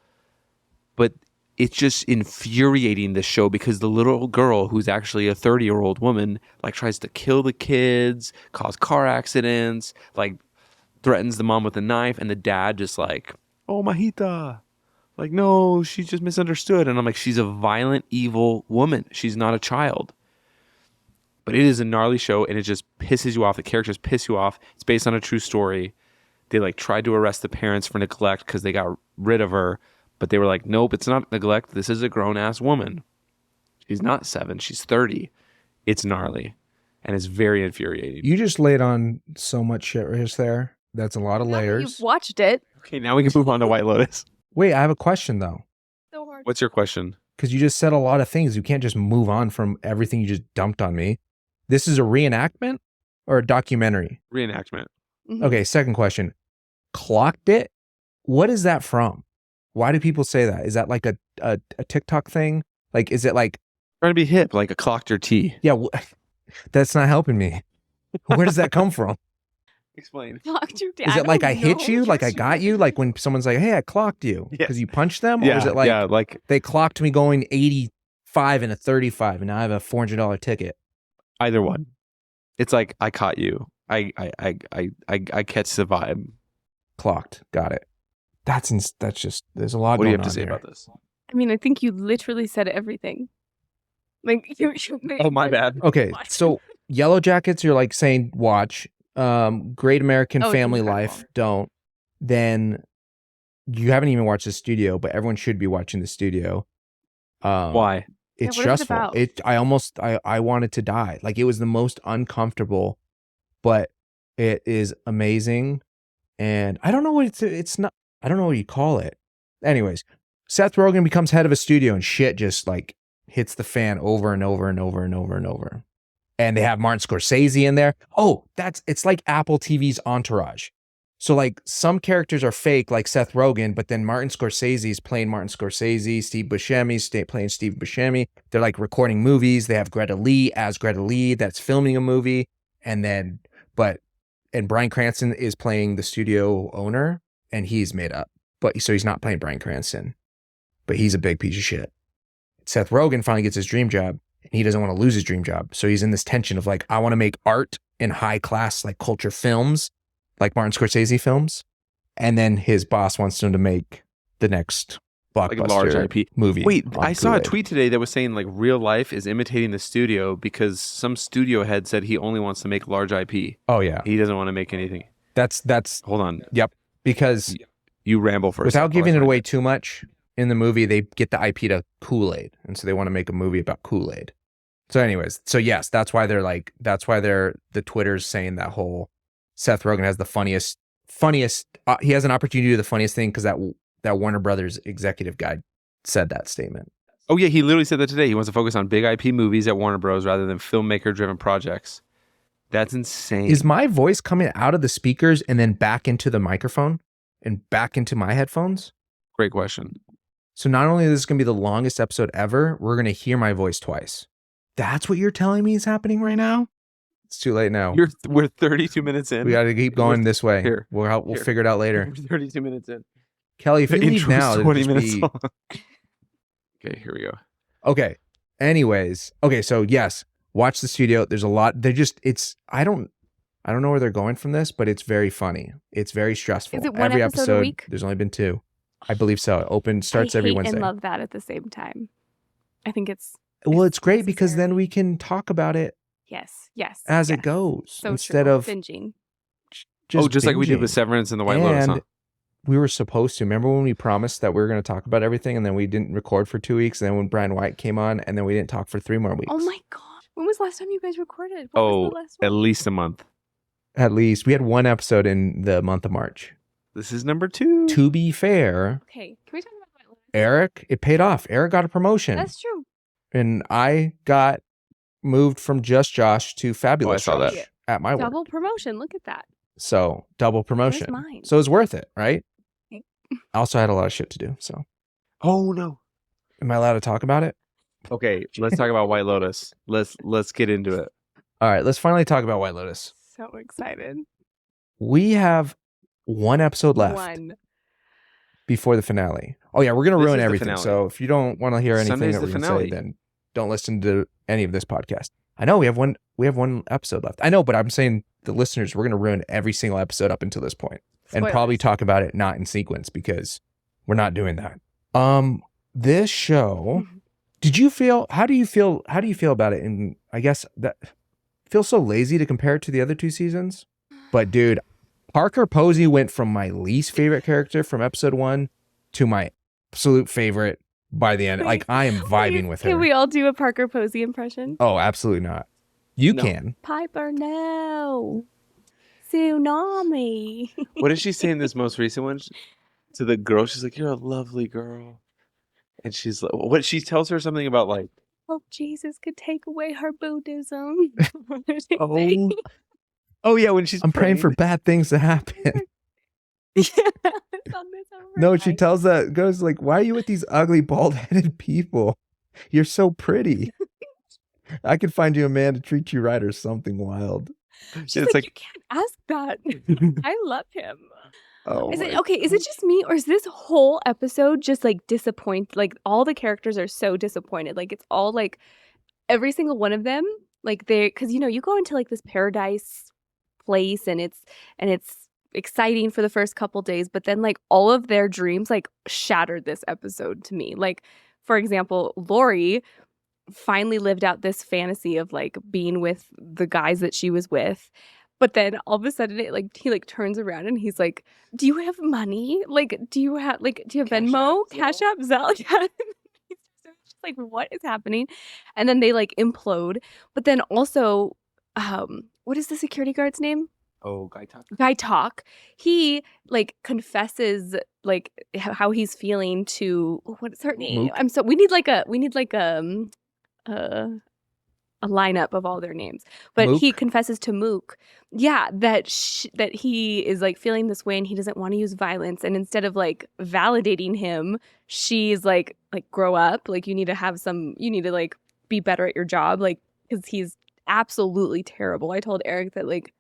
Speaker 1: But it's just infuriating, this show, because the little girl, who's actually a 30-year-old woman, like tries to kill the kids, cause car accidents, like threatens the mom with a knife, and the dad just like, oh, Mahita. Like, no, she just misunderstood. And I'm like, she's a violent, evil woman. She's not a child. But it is a gnarly show, and it just pisses you off. The characters piss you off. It's based on a true story. They like tried to arrest the parents for neglect because they got rid of her. But they were like, nope, it's not neglect. This is a grown-ass woman. She's not 7. She's 30. It's gnarly, and it's very infuriating.
Speaker 3: You just laid on so much shit right there. That's a lot of
Speaker 2: Now that
Speaker 3: layers.
Speaker 2: you've watched it.
Speaker 1: Okay, now we can move on to White Lotus.
Speaker 3: Wait, I have a question though.
Speaker 2: So hard.
Speaker 1: What's your question?
Speaker 3: Because you just said a lot of things. You can't just move on from everything you just dumped on me. This is a reenactment or a documentary?
Speaker 1: Reenactment.
Speaker 2: Mhm.
Speaker 3: Okay, second question. Clocked it? What is that from? Why do people say that? Is that like a TikTok thing? Like, is it like,
Speaker 1: Trying to be hip, like a clocked your tea.
Speaker 3: yeah, that's not helping me. Where does that come from?
Speaker 1: Explain.
Speaker 2: Clocked your
Speaker 3: Is it like I hit you? Like I got you? Like when someone's like, hey, I clocked you
Speaker 1: Yeah.
Speaker 3: because you punched them? Or
Speaker 1: Yeah,
Speaker 3: is it like
Speaker 1: yeah, like
Speaker 3: they clocked me going 85 and a 35 and now I have a $400 ticket?
Speaker 1: either one. It's like I caught you. I catch the vibe.
Speaker 3: Clocked. Got it. That's just, there's a lot
Speaker 1: What do you
Speaker 3: going
Speaker 1: have to
Speaker 3: on
Speaker 1: say
Speaker 3: here.
Speaker 1: about this?
Speaker 2: I mean, I think you literally said everything. Like you
Speaker 1: Oh, my bad.
Speaker 3: Okay, so Yellowjackets, you're like saying watch. Great American
Speaker 2: Oh, it's
Speaker 3: Family
Speaker 2: incredible.
Speaker 3: Life, don't. Then you haven't even watched the studio, but everyone should be watching the studio.
Speaker 1: Why?
Speaker 3: It's
Speaker 2: what is it
Speaker 3: stressful.
Speaker 2: about?
Speaker 3: I wanted to die. Like it was the most uncomfortable, but it is amazing. And I don't know what it's not, I don't know what you call it. Anyways, Seth Rogen becomes head of a studio and shit just like hits the fan over and over and over and over and over. And they have Martin Scorsese in there. Oh, it's like Apple TV's Entourage. So like some characters are fake, like Seth Rogen, but then Martin Scorsese is playing Martin Scorsese, Steve Buscemi's playing Steve Buscemi. They're like recording movies. They have Greta Lee as Greta Lee that's filming a movie. And Bryan Cranston is playing the studio owner and he's made up. But so he's not playing Bryan Cranston, but he's a big piece of shit. Seth Rogen finally gets his dream job and he doesn't want to lose his dream job. So he's in this tension of like, I want to make art in high class, like culture films, like Martin Scorsese films. And then his boss wants him to make the next blockbuster
Speaker 1: Like a large IP
Speaker 3: movie.
Speaker 1: Wait,
Speaker 3: on
Speaker 1: I saw a
Speaker 3: Kool-Aid.
Speaker 1: tweet today that was saying like real life is imitating the studio because some studio head said he only wants to make large IP.
Speaker 3: Oh yeah.
Speaker 1: He doesn't want to make anything.
Speaker 3: That's
Speaker 1: Hold on.
Speaker 3: because
Speaker 1: You ramble for a
Speaker 3: without
Speaker 1: second while I
Speaker 3: giving it
Speaker 1: find
Speaker 3: away too much in the movie, they get the IP to Kool-Aid. And so they want to make a movie about Kool-Aid. So anyways, so yes, that's why the Twitter's saying that whole Seth Rogen has the funniest, he has an opportunity to do the funniest thing because that Warner Brothers executive guy said that statement.
Speaker 1: Oh yeah, he literally said that today. He wants to focus on big IP movies at Warner Bros. Rather than filmmaker-driven projects. That's insane.
Speaker 3: Is my voice coming out of the speakers and then back into the microphone and back into my headphones?
Speaker 1: Great question.
Speaker 3: So not only is this going to be the longest episode ever, we're going to hear my voice twice. That's what you're telling me is happening right now? It's too late now.
Speaker 1: We're 32 minutes in.
Speaker 3: We got to keep going this way.
Speaker 1: Here.
Speaker 3: We'll
Speaker 1: Here.
Speaker 3: figure it out later.
Speaker 1: We're 32 minutes in.
Speaker 3: Kelly, if
Speaker 1: The
Speaker 3: you leave
Speaker 1: intro's
Speaker 3: now,
Speaker 1: 20
Speaker 3: it'll
Speaker 1: minutes
Speaker 3: just be...
Speaker 1: long. Okay, here we go.
Speaker 3: Okay. Anyways. Okay, so yes, watch the studio. There's a lot. I don't know where they're going from this, but it's very funny. It's very stressful.
Speaker 2: Is it one
Speaker 3: Every
Speaker 2: episode a week?
Speaker 3: There's only been 2. I believe so. It starts
Speaker 2: I
Speaker 3: every
Speaker 2: hate
Speaker 3: Wednesday.
Speaker 2: and love that at the same time. I think it's
Speaker 3: Well, it's great because
Speaker 2: necessary.
Speaker 3: then we can talk about it
Speaker 2: yes
Speaker 3: as it
Speaker 2: yes.
Speaker 3: goes
Speaker 2: So
Speaker 3: instead
Speaker 2: true.
Speaker 3: of
Speaker 2: binging.
Speaker 1: Just like we did
Speaker 3: binging.
Speaker 1: with Severance and the White Lotus.
Speaker 3: And
Speaker 1: Huh?
Speaker 3: we were supposed to. Remember when we promised that we were going to talk about everything and then we didn't record for 2 weeks? And then when Brian White came on and then we didn't talk for 3 more weeks.
Speaker 2: Oh my god! When was the last time you guys recorded? What
Speaker 1: Oh,
Speaker 2: was the last
Speaker 1: at
Speaker 2: one?
Speaker 1: least a month.
Speaker 3: At least we had 1 episode in the month of March.
Speaker 1: This is number 2.
Speaker 3: To be fair,
Speaker 2: Okay, can we talk about White Lotus?
Speaker 3: Eric, it paid off. Eric got a promotion.
Speaker 2: That's true.
Speaker 3: And I got moved from Just Josh to Fabulous
Speaker 1: Oh, I saw
Speaker 3: Josh
Speaker 1: that.
Speaker 3: at my work.
Speaker 2: Double promotion. Look at that.
Speaker 3: So double promotion.
Speaker 2: mine?
Speaker 3: So it was worth it, right?
Speaker 2: Okay.
Speaker 3: I also had a lot of shit to do. So
Speaker 1: Oh no.
Speaker 3: am I allowed to talk about it?
Speaker 1: Okay, let's talk about White Lotus. Let's get into it.
Speaker 3: All right, let's finally talk about White Lotus.
Speaker 2: So excited.
Speaker 3: We have 1 episode left
Speaker 2: One.
Speaker 3: before the finale. Oh yeah, we're gonna
Speaker 1: This
Speaker 3: ruin
Speaker 1: is the
Speaker 3: everything.
Speaker 1: finale.
Speaker 3: So if you don't want to hear anything
Speaker 1: Sunday's
Speaker 3: that
Speaker 1: the
Speaker 3: we're gonna
Speaker 1: finale.
Speaker 3: say, then don't listen to any of this podcast. I know we have one episode left. I know, but I'm saying the listeners, we're gonna ruin every single episode up until this point, and probably
Speaker 2: Spoilers.
Speaker 3: talk about it not in sequence because we're not doing that. This show. How do you feel about it? And I guess that feels so lazy to compare it to the other 2 seasons. But dude, Parker Posey went from my least favorite character from episode 1 to my absolute favorite by the end. Like, I am vibing with her.
Speaker 2: Can we all do a Parker Posey impression?
Speaker 3: Oh, absolutely not. You
Speaker 1: No.
Speaker 3: can.
Speaker 2: Piper, no. Tsunami.
Speaker 1: What did she say in this most recent one? To the girl, she's like, "You're a lovely girl," and she's like, "What?" She tells her something about like,
Speaker 2: Hope Jesus could take away her Buddhism.
Speaker 1: oh yeah, when she's
Speaker 3: I'm praying for bad things to happen. No, she tells that goes like, "Why are you with these ugly, bald-headed people? You're so pretty. I could find you a man to treat you right or something wild."
Speaker 2: She's
Speaker 1: It's
Speaker 2: like,
Speaker 1: like-
Speaker 2: you can't ask that. I love him.
Speaker 3: Oh,
Speaker 2: Is
Speaker 3: my
Speaker 2: it okay? Is it just me, or is this whole episode just like disappoint? Like all the characters are so disappointed. Like it's all like every single one of them. Like because you go into like this paradise place, and it's exciting for the first couple days, but then like all of their dreams like shattered this episode to me. Like for example, Lori finally lived out this fantasy of like being with the guys that she was with. But then all of a sudden he like turns around and he's like, "Do you have money? Like, do you have Venmo, Cash App, Zelle?" Yeah. He's just like, what is happening? And then they like implode. But then also, what is the security guard's name?
Speaker 1: Oh, Guy Talk.
Speaker 2: Guy Talk. He like confesses like how he's feeling to what's her name?
Speaker 3: Mook?
Speaker 2: We need like a lineup of all their names, but
Speaker 3: Mook?
Speaker 2: he confesses to Mook, yeah, that he is like feeling this way and he doesn't want to use violence. And instead of like validating him, she's like grow up, like you need to like be better at your job, like because he's absolutely terrible. I told Eric that like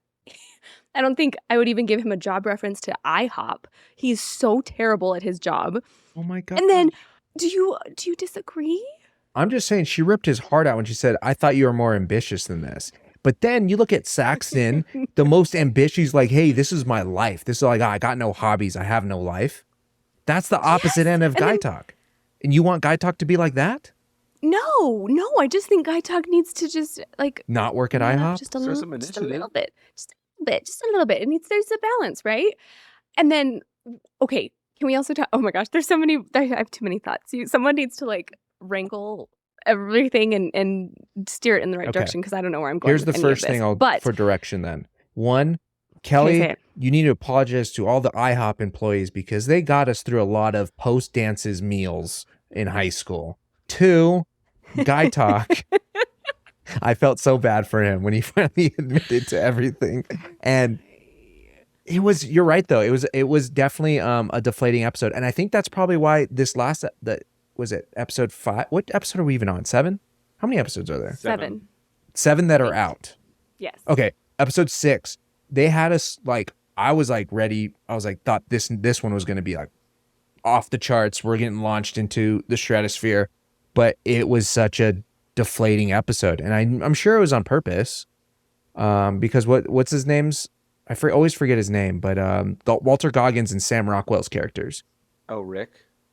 Speaker 2: I don't think I would even give him a job reference to IHOP. He's so terrible at his job.
Speaker 3: Oh my God.
Speaker 2: And then do you disagree?
Speaker 3: I'm just saying she ripped his heart out when she said, "I thought you were more ambitious than this." But then you look at Saxton, the most ambitious, he's like, "Hey, this is my life. This is like, I got no hobbies. I have no life." That's the opposite end of Guy Talk. And you want Guy Talk to be like that?
Speaker 2: No. I just think Guy Talk needs to just like
Speaker 3: Not work at IHOP?
Speaker 2: just a
Speaker 1: Show
Speaker 2: little,
Speaker 1: some
Speaker 2: just a
Speaker 1: initiative.
Speaker 2: little bit, just a little bit. There's a balance, right? And then, okay, can we also talk? Oh my gosh, there's so many. I have too many thoughts. Someone needs to like wrangle everything and steer it in the right
Speaker 3: Okay.
Speaker 2: direction because I don't know where I'm going.
Speaker 3: Here's the
Speaker 2: with any of
Speaker 3: first thing
Speaker 2: this.
Speaker 3: for direction then. One, Kelly,
Speaker 2: say it.
Speaker 3: you need to apologize to all the IHOP employees because they got us through a lot of post-dances meals in high school. Two, Guy Talk. I felt so bad for him when he finally admitted to everything. And you're right though. It was definitely a deflating episode. And I think that's probably why this last, was it episode 5? What episode are we even on? 7? How many episodes are there?
Speaker 2: 7.
Speaker 3: 7 that are out.
Speaker 2: Yes.
Speaker 3: Okay, episode 6. They had us like, I was like ready. I was like, thought this one was going to be like off the charts. We're getting launched into the stratosphere, but it was such a deflating episode, and I'm sure it was on purpose. Because what's his name's? Always forget his name, but Walter Goggins and Sam Rockwell's characters.
Speaker 1: Oh, Rick.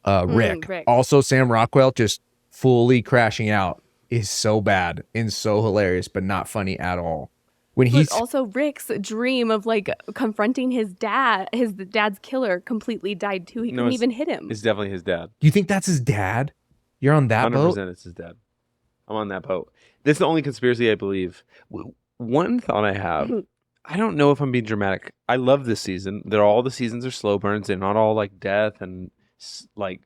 Speaker 3: Rick.
Speaker 2: Rick.
Speaker 3: Also, Sam Rockwell just fully crashing out is so bad and so hilarious, but not funny at all. When
Speaker 2: But
Speaker 3: he's
Speaker 2: also Rick's dream of like confronting his dad's killer completely died too. He
Speaker 1: No,
Speaker 2: couldn't even hit him.
Speaker 1: It's definitely his dad.
Speaker 3: you think that's his dad? You're on that
Speaker 1: 100%
Speaker 3: boat?
Speaker 1: it's his dad. I'm on that boat. This is the only conspiracy I believe. One thought I have, I don't know if I'm being dramatic. I love this season. All the seasons are slow burns. They're not all like death and like.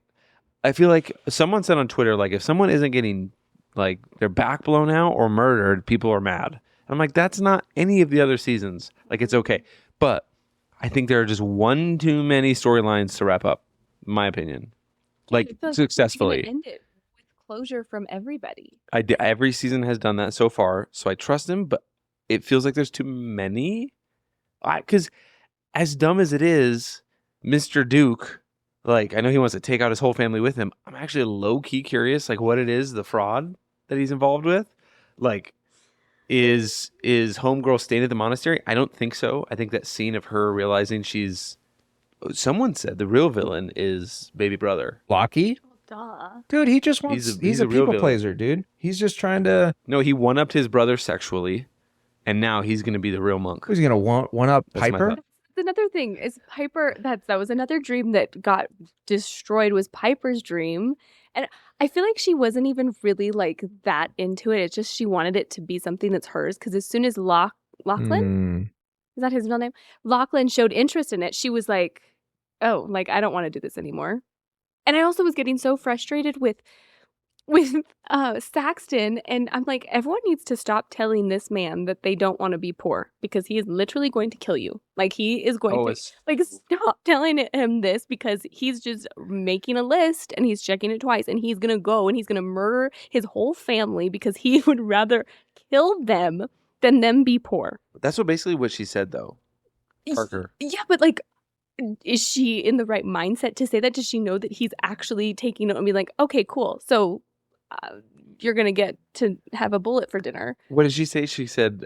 Speaker 1: I feel like someone said on Twitter, like if someone isn't getting like their back blown out or murdered, people are mad. I'm like, that's not any of the other seasons. Like it's okay, but I think there are just one too many storylines to wrap up. In my opinion, like
Speaker 2: It feels
Speaker 1: successfully.
Speaker 2: Like you're gonna end it with closure from everybody.
Speaker 1: Every season has done that so far, so I trust him. But it feels like there's too many. Because as dumb as it is, Mr. Duke, like I know he wants to take out his whole family with him. I'm actually low key curious, like what it is, the fraud that he's involved with. Like, is homegirl staying at the monastery? I don't think so. I think that scene of her realizing she's. Someone said the real villain is baby brother.
Speaker 3: Lockie?
Speaker 2: Duh.
Speaker 3: Dude, he just wants. He's a
Speaker 1: real
Speaker 3: people
Speaker 1: villain.
Speaker 3: pleaser, dude. He's just trying to.
Speaker 1: No, he one-upped his brother sexually, and now he's going to be the real monk.
Speaker 3: Who's he gonna one up
Speaker 1: That's my
Speaker 3: Piper?
Speaker 1: thought.
Speaker 2: another thing is Piper. That was another dream that got destroyed. Was Piper's dream, and I feel like she wasn't even really like that into it. It's just she wanted it to be something that's hers. Because as soon as Lachlan, is that his real name? Lachlan showed interest in it. She was like, "Oh, like I don't want to do this anymore." And I also was getting so frustrated with Saxton, and I'm like, everyone needs to stop telling this man that they don't want to be poor because he is literally going to kill you. Like he is going to like stop telling him this because he's just making a list and he's checking it twice and he's gonna go and he's gonna murder his whole family because he would rather kill them than them be poor.
Speaker 1: That's basically what she said, though. Parker.
Speaker 2: Yeah, but like, is she in the right mindset to say that? Does she know that he's actually taking it and be like, okay, cool. So you're going to get to have a bullet for dinner.
Speaker 1: What did she say? She said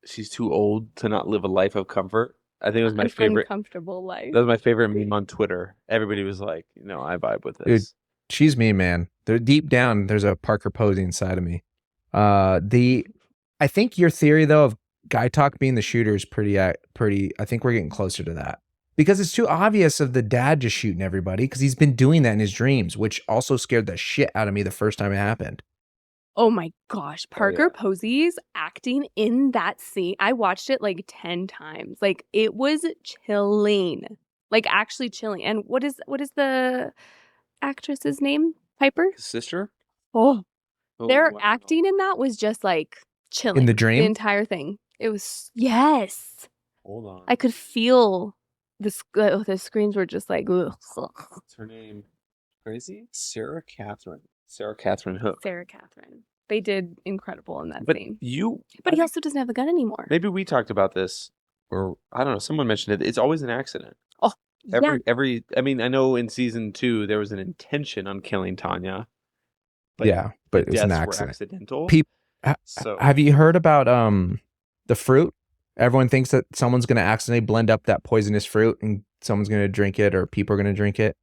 Speaker 1: she's too old to not live a life of comfort. I think it was my favorite.
Speaker 2: Uncomfortable life.
Speaker 1: That was my favorite meme on Twitter. Everybody was like, I vibe with this.
Speaker 3: Dude, she's me, man. Deep down, there's a Parker Posey inside of me. I think your theory, though, of guy talk being the shooter is pretty. I think we're getting closer to that. Because it's too obvious of the dad just shooting everybody because he's been doing that in his dreams, which also scared the shit out of me the first time it happened.
Speaker 2: Oh my gosh. Parker Posey's acting in that scene. I watched it like 10 times. Like it was chilling. Like actually chilling. And what is the actress's name? Piper?
Speaker 1: His sister?
Speaker 2: Oh, their acting in that was just like chilling.
Speaker 3: In the dream?
Speaker 2: The entire thing. It was, yes.
Speaker 1: Hold on.
Speaker 2: I could feel the screens were just like, ugh.
Speaker 1: What's her name? Crazy? Sarah Catherine Hook.
Speaker 2: Sarah Catherine. They did incredible in that
Speaker 1: But
Speaker 2: scene. But he also doesn't have the gun anymore.
Speaker 1: Maybe we talked about this, or I don't know, someone mentioned it. It's always an accident.
Speaker 2: Oh,
Speaker 1: I mean, I know in season 2 there was an intention on killing Tanya.
Speaker 3: But it's an accident.
Speaker 1: Accidental.
Speaker 3: Have you heard about the fruit? Everyone thinks that someone's going to accidentally blend up that poisonous fruit and someone's going to drink it or people are going to drink it.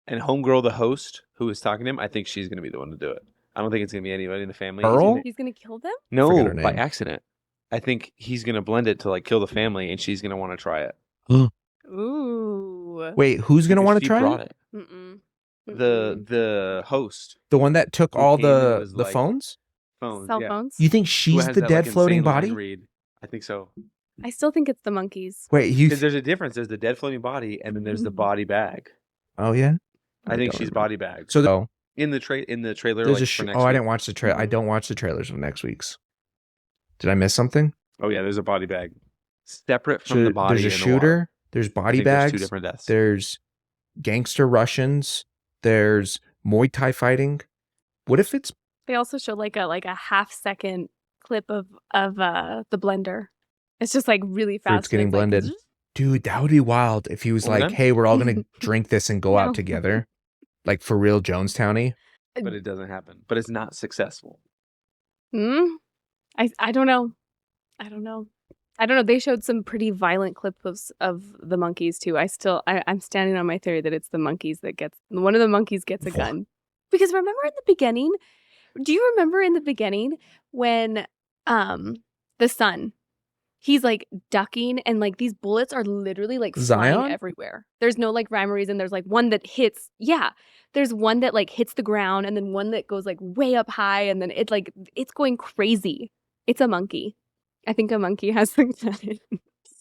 Speaker 1: And Homegirl, the host who was talking to him, I think she's going to be the one to do it. I don't think it's going to be anybody in the family.
Speaker 3: Earl?
Speaker 2: He's going to kill them?
Speaker 1: No, by accident. I think he's going to blend it to like kill the family and she's going to want to try it.
Speaker 2: Ooh.
Speaker 3: Wait, who's going to want to try it?
Speaker 1: The host.
Speaker 3: The one that took all the phones?
Speaker 2: Cell phones?
Speaker 3: You think she's the dead floating body?
Speaker 1: Read. I think so.
Speaker 2: I still think it's the monkeys.
Speaker 3: Wait,
Speaker 1: because there's a difference. There's the dead floating body, and then there's the body bag.
Speaker 3: Oh yeah,
Speaker 1: I think she's body bag.
Speaker 3: So
Speaker 1: in the trailer,
Speaker 3: there's
Speaker 1: like,
Speaker 3: for next week. I didn't watch the trailer. I don't watch the trailers of next week's. Did I miss something?
Speaker 1: Oh yeah, there's a body bag separate from the body.
Speaker 3: There's a shooter. There's body bags.
Speaker 1: There's 2 different deaths.
Speaker 3: There's gangster Russians. There's Muay Thai fighting. What if it's?
Speaker 2: They also show like a half-second clip of the blender. It's just like really fast.
Speaker 3: Fruits getting blended. Like, dude, that would be wild if he was like, hey, we're all going to drink this and go out together. Like for real Jonestowny.
Speaker 1: But it doesn't happen. But it's not successful.
Speaker 2: I don't know. I don't know. They showed some pretty violent clips of the monkeys too. I'm standing on my theory that it's the monkeys that one of the monkeys gets a gun. Because remember in the beginning, do you remember in the beginning when the son, he's like ducking and like these bullets are literally like flying everywhere. There's no like rhyme or reason. There's like one that hits. Yeah. There's one that like hits the ground and then one that goes like way up high and then it's going crazy. It's a monkey. I think a monkey has the gun.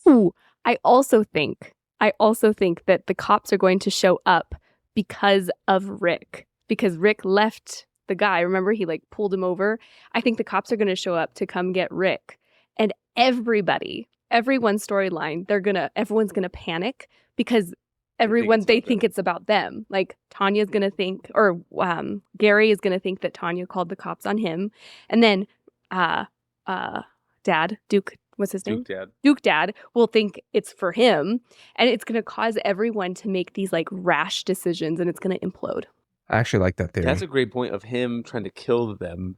Speaker 2: Ooh, I also think that the cops are going to show up because of Rick. Because Rick left the guy. Remember, he like pulled him over. I think the cops are going to show up to come get Rick. And everyone's storyline, everyone's going to panic because they think it's about them. Like Tanya's going to think, or Gary is going to think that Tanya called the cops on him. And then Dad, Duke, what's his name? Duke Dad will think it's for him. And it's going to cause everyone to make these like rash decisions and it's going to implode.
Speaker 3: I actually like that theory.
Speaker 1: That's a great point of him trying to kill them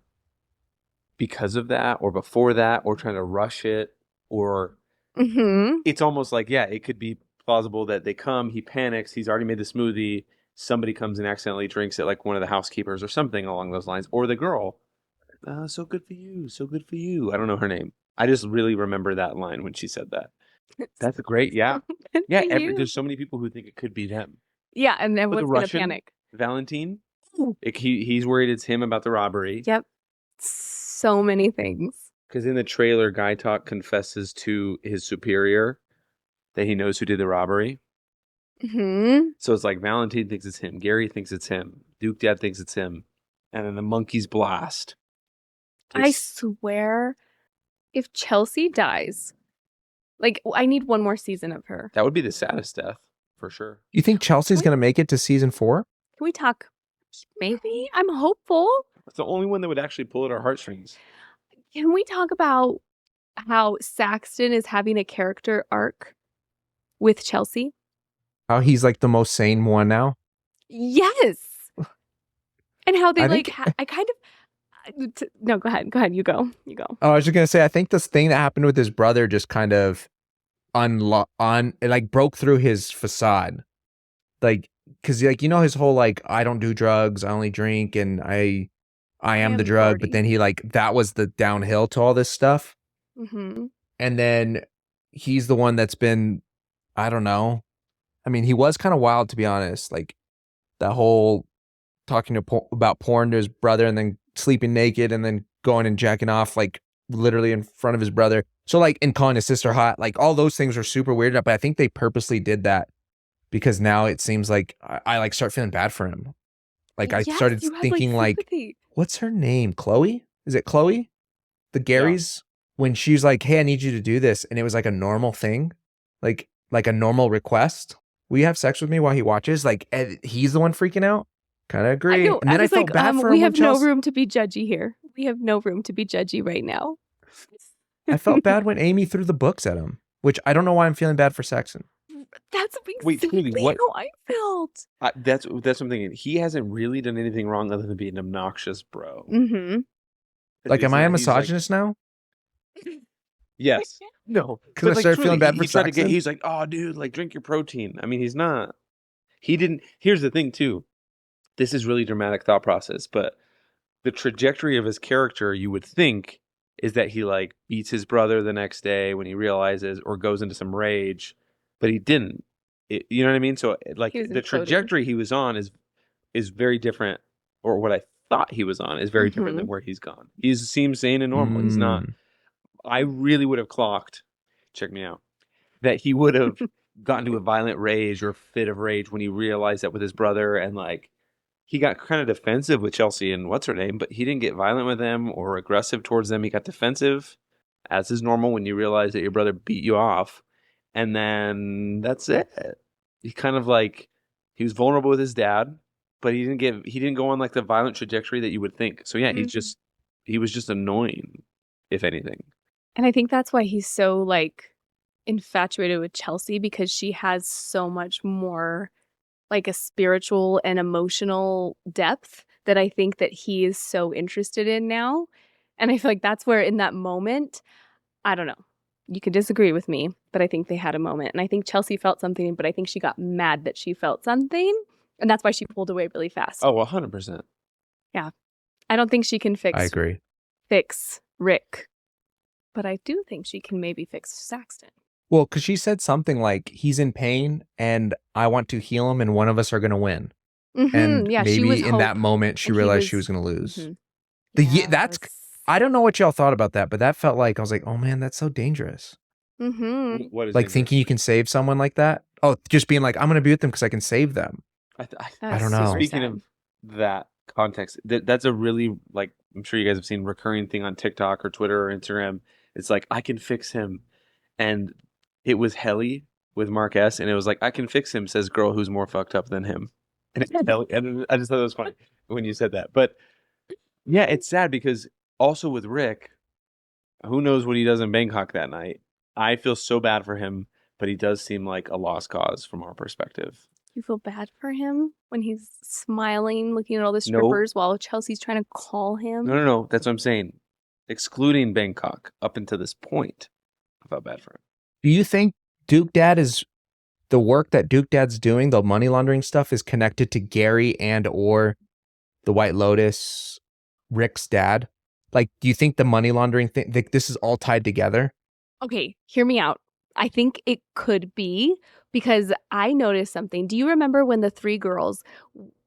Speaker 1: because of that or before that or trying to rush it or it's almost like, it could be plausible that they come, he panics, he's already made the smoothie, somebody comes and accidentally drinks it, like one of the housekeepers or something along those lines, or the girl, so good for you. I don't know her name. I just really remember that line when she said that. That's great. Yeah.
Speaker 2: Good
Speaker 1: Yeah.
Speaker 2: for you.
Speaker 1: There's so many people who think it could be them.
Speaker 2: Yeah, and
Speaker 1: But the
Speaker 2: everyone's gonna
Speaker 1: Russian,
Speaker 2: panic.
Speaker 1: Valentine,
Speaker 2: Ooh.
Speaker 1: he's worried it's him about the robbery.
Speaker 2: Yep. So many things.
Speaker 1: Because in the trailer, Guy Talk confesses to his superior that he knows who did the robbery.
Speaker 2: Hmm.
Speaker 1: So it's like Valentine thinks it's him. Gary thinks it's him. Duke Dad thinks it's him. And then the monkeys blast.
Speaker 2: I swear, if Chelsea dies, like I need one more season of her.
Speaker 1: That would be the saddest death, for sure.
Speaker 3: You think Chelsea's going to make it to season 4?
Speaker 2: Can we talk? Maybe. I'm hopeful.
Speaker 1: It's the only one that would actually pull at our heartstrings.
Speaker 2: Can we talk about how Saxton is having a character arc with Chelsea?
Speaker 3: How he's like the most sane one now?
Speaker 2: Yes. And how they
Speaker 3: I
Speaker 2: like,
Speaker 3: think-
Speaker 2: I kind of, no, go ahead. Go ahead. You go. You go.
Speaker 3: Oh, I was just going to say, I think this thing that happened with his brother just kind of it like broke through his facade. Like, because like, you know, his whole like, I don't do drugs, I only drink, and I am the drug. But then he like, that was the downhill to all this stuff.
Speaker 2: Mm-hmm.
Speaker 3: And then he's the one that's been, I don't know. I mean, he was kind of wild, to be honest. Like that whole talking about porn to his brother and then sleeping naked and then going and jacking off like literally in front of his brother. So like, and calling his sister hot, like all those things are super weird. But I think they purposely did that because now it seems like I like start feeling bad for him. Like I started thinking like, what's her name? Chloe? Is it Chloe? The Garys? When she's like, hey, I need you to do this. And it was like a normal thing, like a normal request. Will you have sex with me while he watches? Like he's the one freaking out. Kind of agree. And then I felt bad for him.
Speaker 2: We have no room to be judgy here. We have no room to be judgy right now.
Speaker 3: I felt bad when Amy threw the books at him, which I don't know why I'm feeling bad for Saxon.
Speaker 2: That's exactly how I felt.
Speaker 1: That's what I'm thinking. He hasn't really done anything wrong other than being an obnoxious bro.
Speaker 2: Mm-hmm.
Speaker 3: Like, am I a misogynist now?
Speaker 1: Yes. No.
Speaker 3: Because I started feeling bad for Saxon?
Speaker 1: He's like, oh, dude, like, drink your protein. I mean, he's not. He didn't. Here's the thing, too. This is really dramatic thought process, but the trajectory of his character, you would think, is that he, like, beats his brother the next day when he realizes or goes into some rage, but he didn't. You know what I mean? So, like, the trajectory he was on is very different, or what I thought he was on is very different than where he's gone. He seems sane and normal. He's not. I really would have clocked, check me out, that he would have gotten to a violent rage or fit of rage when he realized that with his brother, and like he got kind of defensive with Chelsea and what's her name, but he didn't get violent with them or aggressive towards them. He got defensive, as is normal when you realize that your brother beat you off, and then that's it. He kind of like he was vulnerable with his dad, but he didn't go on like the violent trajectory that you would think. So yeah, he was just annoying, if anything.
Speaker 2: And I think that's why he's so like infatuated with Chelsea, because she has so much more like a spiritual and emotional depth that I think that he is so interested in now. And I feel like that's where in that moment, I don't know, you could disagree with me, but I think they had a moment. And I think Chelsea felt something, but I think she got mad that she felt something. And that's why she pulled away really fast.
Speaker 1: Oh, 100%.
Speaker 2: Yeah. I don't think she can
Speaker 3: I agree.
Speaker 2: fix Rick. But I do think she can maybe fix Saxton.
Speaker 3: Well, because she said something like, he's in pain and I want to heal him and one of us are going to win.
Speaker 2: Mm-hmm.
Speaker 3: And
Speaker 2: yeah,
Speaker 3: maybe in that moment, she realized she was going to lose. Mm-hmm. I don't know what y'all thought about that, but that felt like, I was like, oh man, that's so dangerous.
Speaker 2: Mm-hmm.
Speaker 1: What is
Speaker 3: like
Speaker 1: dangerous?
Speaker 3: thinking you can save someone like that? Oh, just being like, I'm going to be with them because I can save them. I don't know.
Speaker 1: Speaking of that context, that's a really, like, I'm sure you guys have seen recurring thing on TikTok or Twitter or Instagram. It's like, I can fix him. And it was Helly with Mark S. And it was like, I can fix him, says girl who's more fucked up than him. And I just thought it was funny when you said that. But yeah, it's sad because also with Rick, who knows what he does in Bangkok that night. I feel so bad for him, but he does seem like a lost cause from our perspective.
Speaker 2: You feel bad for him when he's smiling, looking at all the strippers while Chelsea's trying to call him?
Speaker 1: No. That's what I'm saying. Excluding Bangkok up until this point, I felt bad for him.
Speaker 3: Do you think Duke Dad is the work that Duke Dad's doing, the money laundering stuff, is connected to Gary and or the White Lotus, Rick's dad? Like, do you think the money laundering thing, this is all tied together?
Speaker 2: Okay, hear me out. I think it could be because I noticed something. Do you remember when the three girls,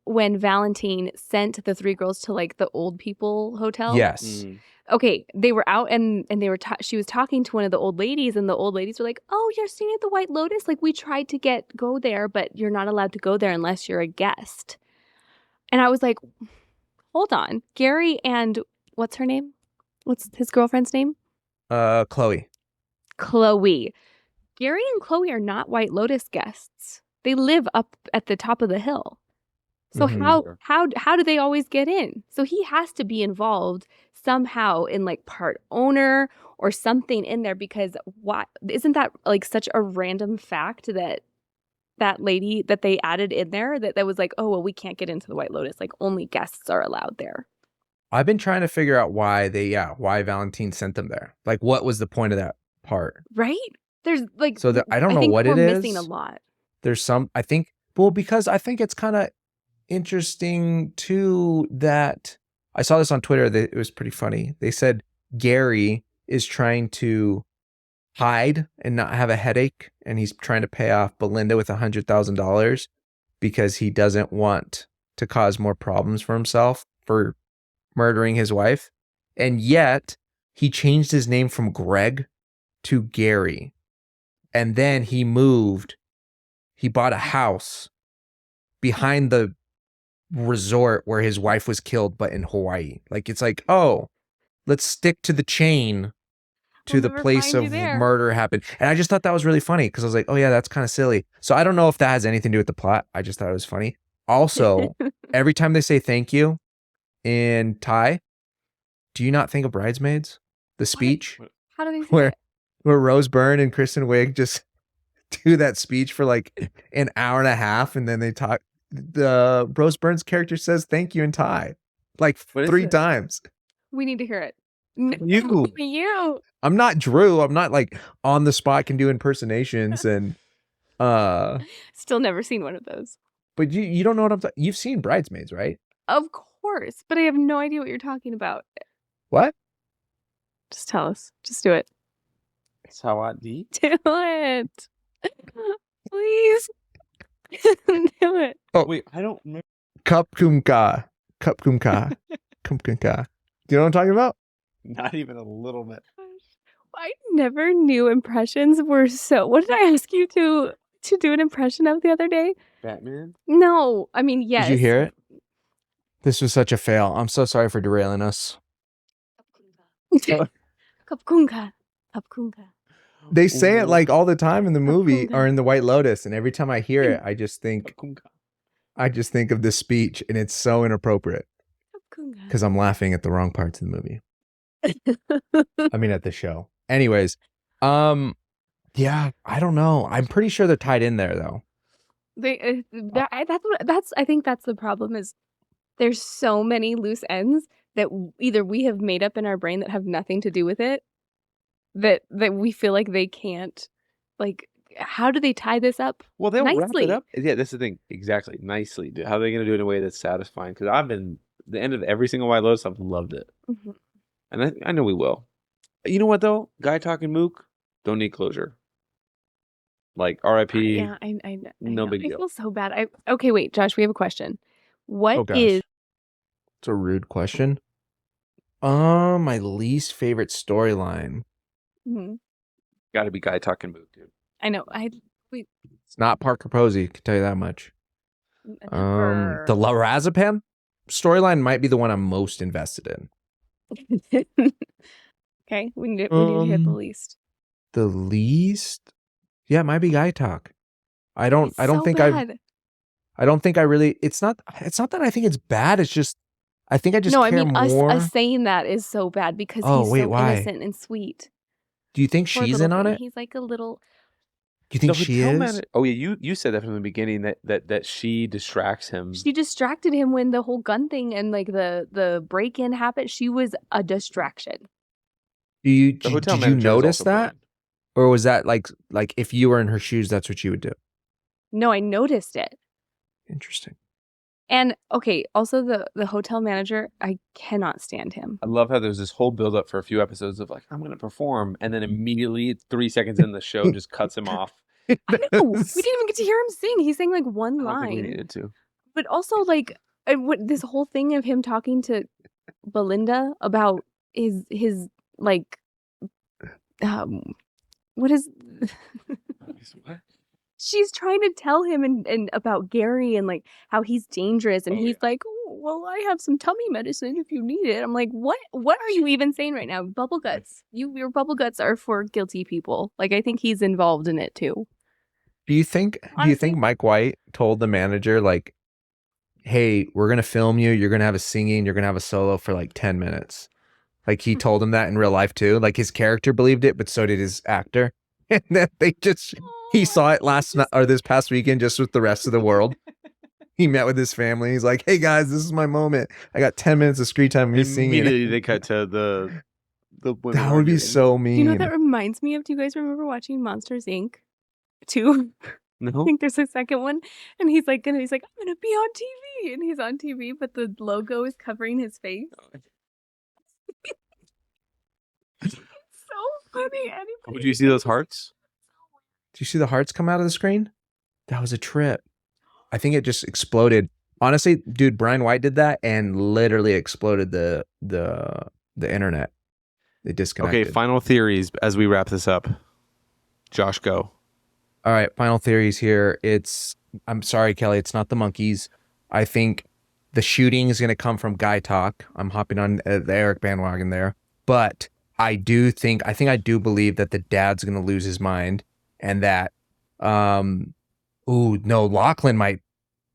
Speaker 2: when Valentine sent the three girls to like the old people hotel?
Speaker 3: Yes.
Speaker 1: Mm.
Speaker 2: Okay, they were out and they were she was talking to one of the old ladies, and the old ladies were like, "Oh, you're staying at the White Lotus? Like we tried to go there, but you're not allowed to go there unless you're a guest." And I was like, "Hold on. Gary and what's her name? What's his girlfriend's name?"
Speaker 3: Chloe.
Speaker 2: Chloe. Gary and Chloe are not White Lotus guests. They live up at the top of the hill. So
Speaker 3: Mhm.
Speaker 2: how do they always get in? So he has to be involved somehow in like part owner or something in there, because why isn't that like such a random fact that that lady that they added in there that was like, oh well, we can't get into the White Lotus, like only guests are allowed there.
Speaker 3: I've been trying to figure out why Valentine sent them there. Like, what was the point of that part?
Speaker 2: Right? There's like
Speaker 3: So I don't
Speaker 2: I
Speaker 3: know
Speaker 2: think
Speaker 3: what
Speaker 2: we're
Speaker 3: it
Speaker 2: missing a
Speaker 3: is.
Speaker 2: lot.
Speaker 3: There's some, I think, well, because I think it's kind of interesting too that I saw this on Twitter. That it was pretty funny. They said Gary is trying to hide and not have a headache, and he's trying to pay off Belinda with $100,000 because he doesn't want to cause more problems for himself for murdering his wife. And yet he changed his name from Greg to Gary. And then he bought a house behind the resort where his wife was killed, but in Hawaii. Like, it's like, oh, let's stick to the chain to
Speaker 2: We'll
Speaker 3: the
Speaker 2: never
Speaker 3: place
Speaker 2: find you
Speaker 3: of
Speaker 2: there.
Speaker 3: murder happened. And I just thought that was really funny because I was like, oh yeah, that's kind of silly. So I don't know if that has anything to do with the plot. I just thought it was funny. Also, every time they say thank you in Thai, do you not think of Bridesmaids? The speech
Speaker 2: How do they say
Speaker 3: where
Speaker 2: it?
Speaker 3: Rose Byrne and Kristen Wiig just do that speech for like an hour and a half, and then they talk. The Rose Byrne's character says thank you in Thai like
Speaker 1: What is
Speaker 3: 3
Speaker 1: it?
Speaker 3: times.
Speaker 2: We need to hear it.
Speaker 3: You.
Speaker 2: You.
Speaker 3: I'm not Drew. I'm not like on the spot can do impersonations and
Speaker 2: Still never seen one of those.
Speaker 3: but you don't know what I'm talking. You've seen Bridesmaids, right?
Speaker 2: Of course, but I have no idea what you're talking about.
Speaker 3: What?
Speaker 2: Just tell us. Just do it.
Speaker 1: Sawadee?
Speaker 2: Do it. Please. Do it.
Speaker 3: Oh,
Speaker 1: Wait, I don't remember.
Speaker 3: Cup Kumka. Cup Kumka. Cup Kumka. Do you know what I'm talking about?
Speaker 1: Not even a little bit.
Speaker 2: I never knew impressions were so. What did I ask you to do an impression of the other day?
Speaker 1: Batman?
Speaker 2: No, I mean yes.
Speaker 3: Did you hear it? This was such a fail. I'm so sorry for derailing us.
Speaker 2: Kapkunka. Kapkunka.
Speaker 3: They say it like all the time in the movie
Speaker 2: Kapkunka.
Speaker 3: or in the White Lotus, and every time I hear it, I just think
Speaker 1: Bakunga.
Speaker 3: of this speech, and it's so inappropriate
Speaker 2: Kapkunka.
Speaker 3: because I'm laughing at the wrong parts of the movie. I mean, at the show. Anyways, yeah, I don't know. I'm pretty sure they're tied in there though.
Speaker 2: I think that's the problem is there's so many loose ends that either we have made up in our brain that have nothing to do with it that we feel like they can't, like, how do they tie this up?
Speaker 1: Well, they'll wrap
Speaker 2: Nicely.
Speaker 1: it up. Yeah, that's the thing. Exactly. Nicely. How are they going to do it in a way that's satisfying? Because I've been, the end of every single White Lotus, I've loved it.
Speaker 2: Mm-hmm.
Speaker 1: And I know we will. You know what, though? Guy talking Mook, don't need closure. Like, RIP.
Speaker 2: Yeah, I
Speaker 1: No
Speaker 2: know.
Speaker 1: big
Speaker 2: I
Speaker 1: deal.
Speaker 2: feel so bad. Okay, wait, Josh, we have a question. What
Speaker 3: Oh gosh.
Speaker 2: is
Speaker 3: It's a rude question. My least favorite storyline.
Speaker 2: Mhm.
Speaker 1: Got to be Guy talking Mook, dude.
Speaker 2: I know.
Speaker 3: It's not Parker Posey, can tell you that much.
Speaker 2: Never.
Speaker 3: The Lorazepam storyline might be the one I'm most invested in.
Speaker 2: Okay, we need to hit the least.
Speaker 3: The least? Yeah, it might be Guy Talk. I don't think I really it's not that I think it's bad, it's just I think I just care more.
Speaker 2: Us saying that is so bad because
Speaker 3: Oh,
Speaker 2: he's
Speaker 3: wait,
Speaker 2: so
Speaker 3: why?
Speaker 2: innocent and sweet.
Speaker 3: Do you think
Speaker 2: Poor
Speaker 3: she's
Speaker 2: little
Speaker 3: in on
Speaker 2: thing.
Speaker 3: it?
Speaker 2: He's like a little.
Speaker 3: Do you think
Speaker 1: The
Speaker 3: she
Speaker 1: hotel
Speaker 3: is?
Speaker 1: manager- Oh, yeah, you said that from the beginning that she distracts him.
Speaker 2: She distracted him when the whole gun thing and like the break-in happened. She was a distraction.
Speaker 1: The hotel
Speaker 3: Did you
Speaker 1: manager is
Speaker 3: notice
Speaker 1: also
Speaker 3: that?
Speaker 1: brilliant.
Speaker 3: Or was that like if you were in her shoes, that's what you would do?
Speaker 2: No, I noticed it.
Speaker 3: Interesting.
Speaker 2: And okay, also the hotel manager, I cannot stand him.
Speaker 1: I love how there's this whole build up for a few episodes of like, I'm going to perform. And then immediately 3 seconds in the show just cuts him off.
Speaker 2: I know. We didn't even get to hear him sing. He sang like one
Speaker 1: I don't think we
Speaker 2: line.
Speaker 1: needed to.
Speaker 2: But also like this whole thing of him talking to Belinda about his like what is
Speaker 1: What?
Speaker 2: she's trying to tell him and about Gary and like how he's dangerous and he's like, oh, well, I have some tummy medicine if you need it. I'm like, what are you even saying right now? Bubble guts. Your bubble guts are for guilty people. Like I think he's involved in it too.
Speaker 3: Do you think Mike White told the manager like, hey, we're gonna film you, you're gonna have a singing, you're gonna have a solo for like 10 minutes? Like he told him that in real life too. Like his character believed it, but so did his actor. And then he saw it last night or this past weekend just with the rest of the world. He met with his family. He's like, hey guys, this is my moment. I got 10 minutes of screen time. Me singing.
Speaker 1: Immediately they cut to the women.
Speaker 3: That would be so mean.
Speaker 2: Do you know what that reminds me of? Do you guys remember watching Monsters Inc. 2?
Speaker 1: No.
Speaker 2: I think there's a second one, and he's like, I'm gonna be on TV, and he's on TV, but the logo is covering his face. It's so funny.
Speaker 1: Would you see those hearts?
Speaker 3: Do you see the hearts come out of the screen? That was a trip. I think it just exploded. Honestly, dude, Brian White did that and literally exploded the internet. It disconnected.
Speaker 1: Okay, final theories as we wrap this up. Josh, go.
Speaker 3: All right, final theories here. I'm sorry, Kelly, it's not the monkeys. I think the shooting is going to come from guy talk. I'm hopping on the Eric bandwagon there. But I do believe that the dad's going to lose his mind and that, Lachlan might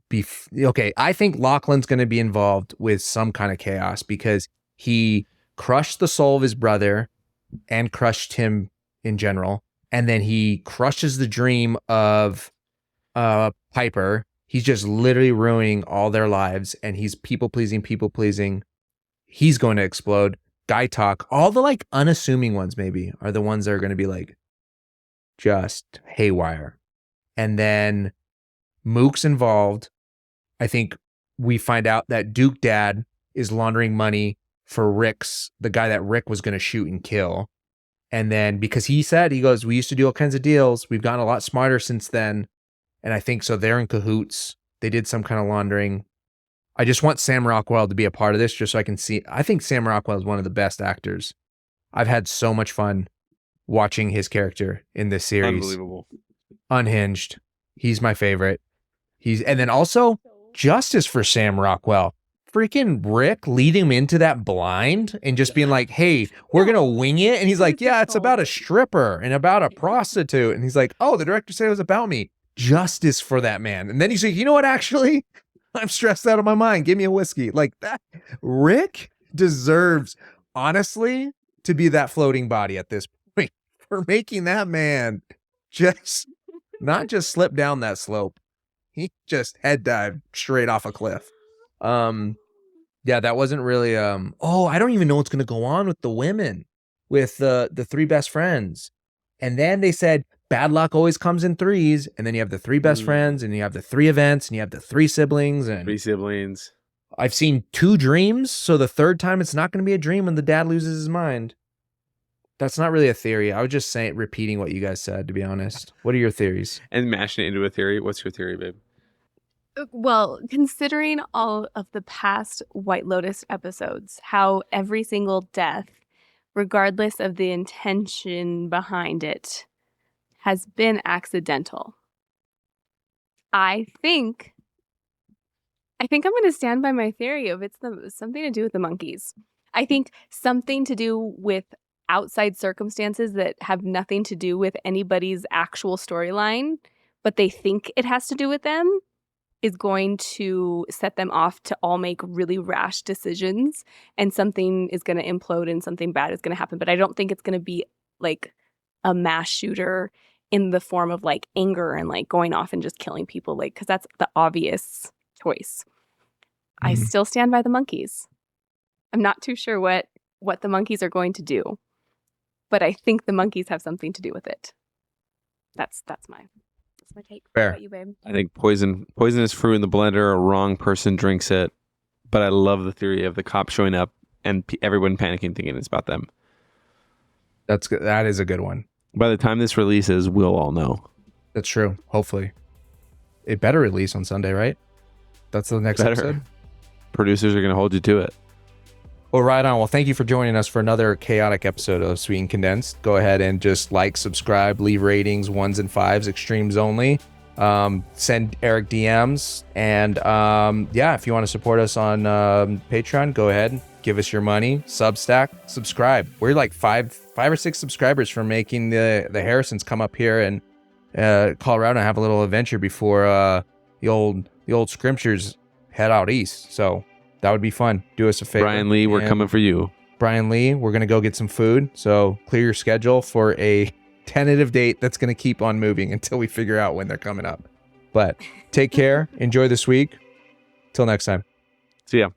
Speaker 3: be, okay. I think Lachlan's going to be involved with some kind of chaos because he crushed the soul of his brother and crushed him in general. And then he crushes the dream of Piper. He's just literally ruining all their lives and he's people pleasing. He's going to explode. Guy talk, all the like unassuming ones maybe are the ones that are going to be like just haywire. And then Mook's involved. I think we find out that Duke Dad is laundering money for the guy that Rick was going to shoot and kill. And then because he goes, we used to do all kinds of deals. We've gotten a lot smarter since then. And I think so they're in cahoots. They did some kind of laundering. I just want Sam Rockwell to be a part of this just so I can see. I think Sam Rockwell is one of the best actors. I've had so much fun watching his character in this series.
Speaker 1: Unbelievable.
Speaker 3: Unhinged. He's my favorite. And then also justice for Sam Rockwell. Freaking Rick leading him into that blind and just being like, hey, we're going to wing it. And he's like, yeah, it's about a stripper and about a prostitute. And he's like, oh, the director said it was about me. Justice for that man. And then he's like, you know what, actually, I'm stressed out of my mind. Give me a whiskey. Like that. Rick deserves, honestly, to be that floating body at this point for making that man not just slip down that slope. He just head dived straight off a cliff. Yeah, that wasn't really, I don't even know what's going to go on with the women, with the three best friends. And then they said, bad luck always comes in threes. And then you have the three best friends and you have the three events and you have the three siblings. I've seen 2 dreams. So the third time it's not going to be a dream when the dad loses his mind. That's not really a theory. I was just repeating what you guys said, to be honest. What are your theories?
Speaker 1: And mashing it into a theory. What's your theory, babe?
Speaker 2: Well, considering all of the past White Lotus episodes, how every single death, regardless of the intention behind it, has been accidental. I think I'm going to stand by my theory of something to do with the monkeys. I think something to do with outside circumstances that have nothing to do with anybody's actual storyline, but they think it has to do with them, is going to set them off to all make really rash decisions, and something is going to implode and something bad is going to happen. But I don't think it's going to be like a mass shooter in the form of like anger and like going off and just killing people, like, because that's the obvious choice. I still stand by the monkeys. I'm not too sure what the monkeys are going to do, but I think the monkeys have something to do with it. That's my That's my take.
Speaker 3: Fair.
Speaker 2: What about you, babe?
Speaker 1: I think poisonous fruit in the blender. A wrong person drinks it. But I love the theory of the cops showing up and everyone panicking, thinking it's about them.
Speaker 3: That's good. That is a good one.
Speaker 1: By the time this releases, we'll all know.
Speaker 3: That's true. Hopefully, it better release on Sunday, right? That's the next episode.
Speaker 1: Producers are going to hold you to it.
Speaker 3: Well, right on. Well, thank you for joining us for another chaotic episode of Sweet and Condensed. Go ahead and just like, subscribe, leave ratings, 1s and 5s, extremes only. Send Eric DMs. And yeah, if you want to support us on Patreon, go ahead, give us your money. Substack, subscribe. We're like five or six subscribers from making the Harrisons come up here and Colorado and have a little adventure before the old Scrimshers head out east. So that would be fun. Do us a favor.
Speaker 1: Brian Lee, we're coming for you.
Speaker 3: Brian Lee, we're going to go get some food. So clear your schedule for a tentative date that's going to keep on moving until we figure out when they're coming up. But take care. Enjoy this week. Till next time.
Speaker 1: See ya.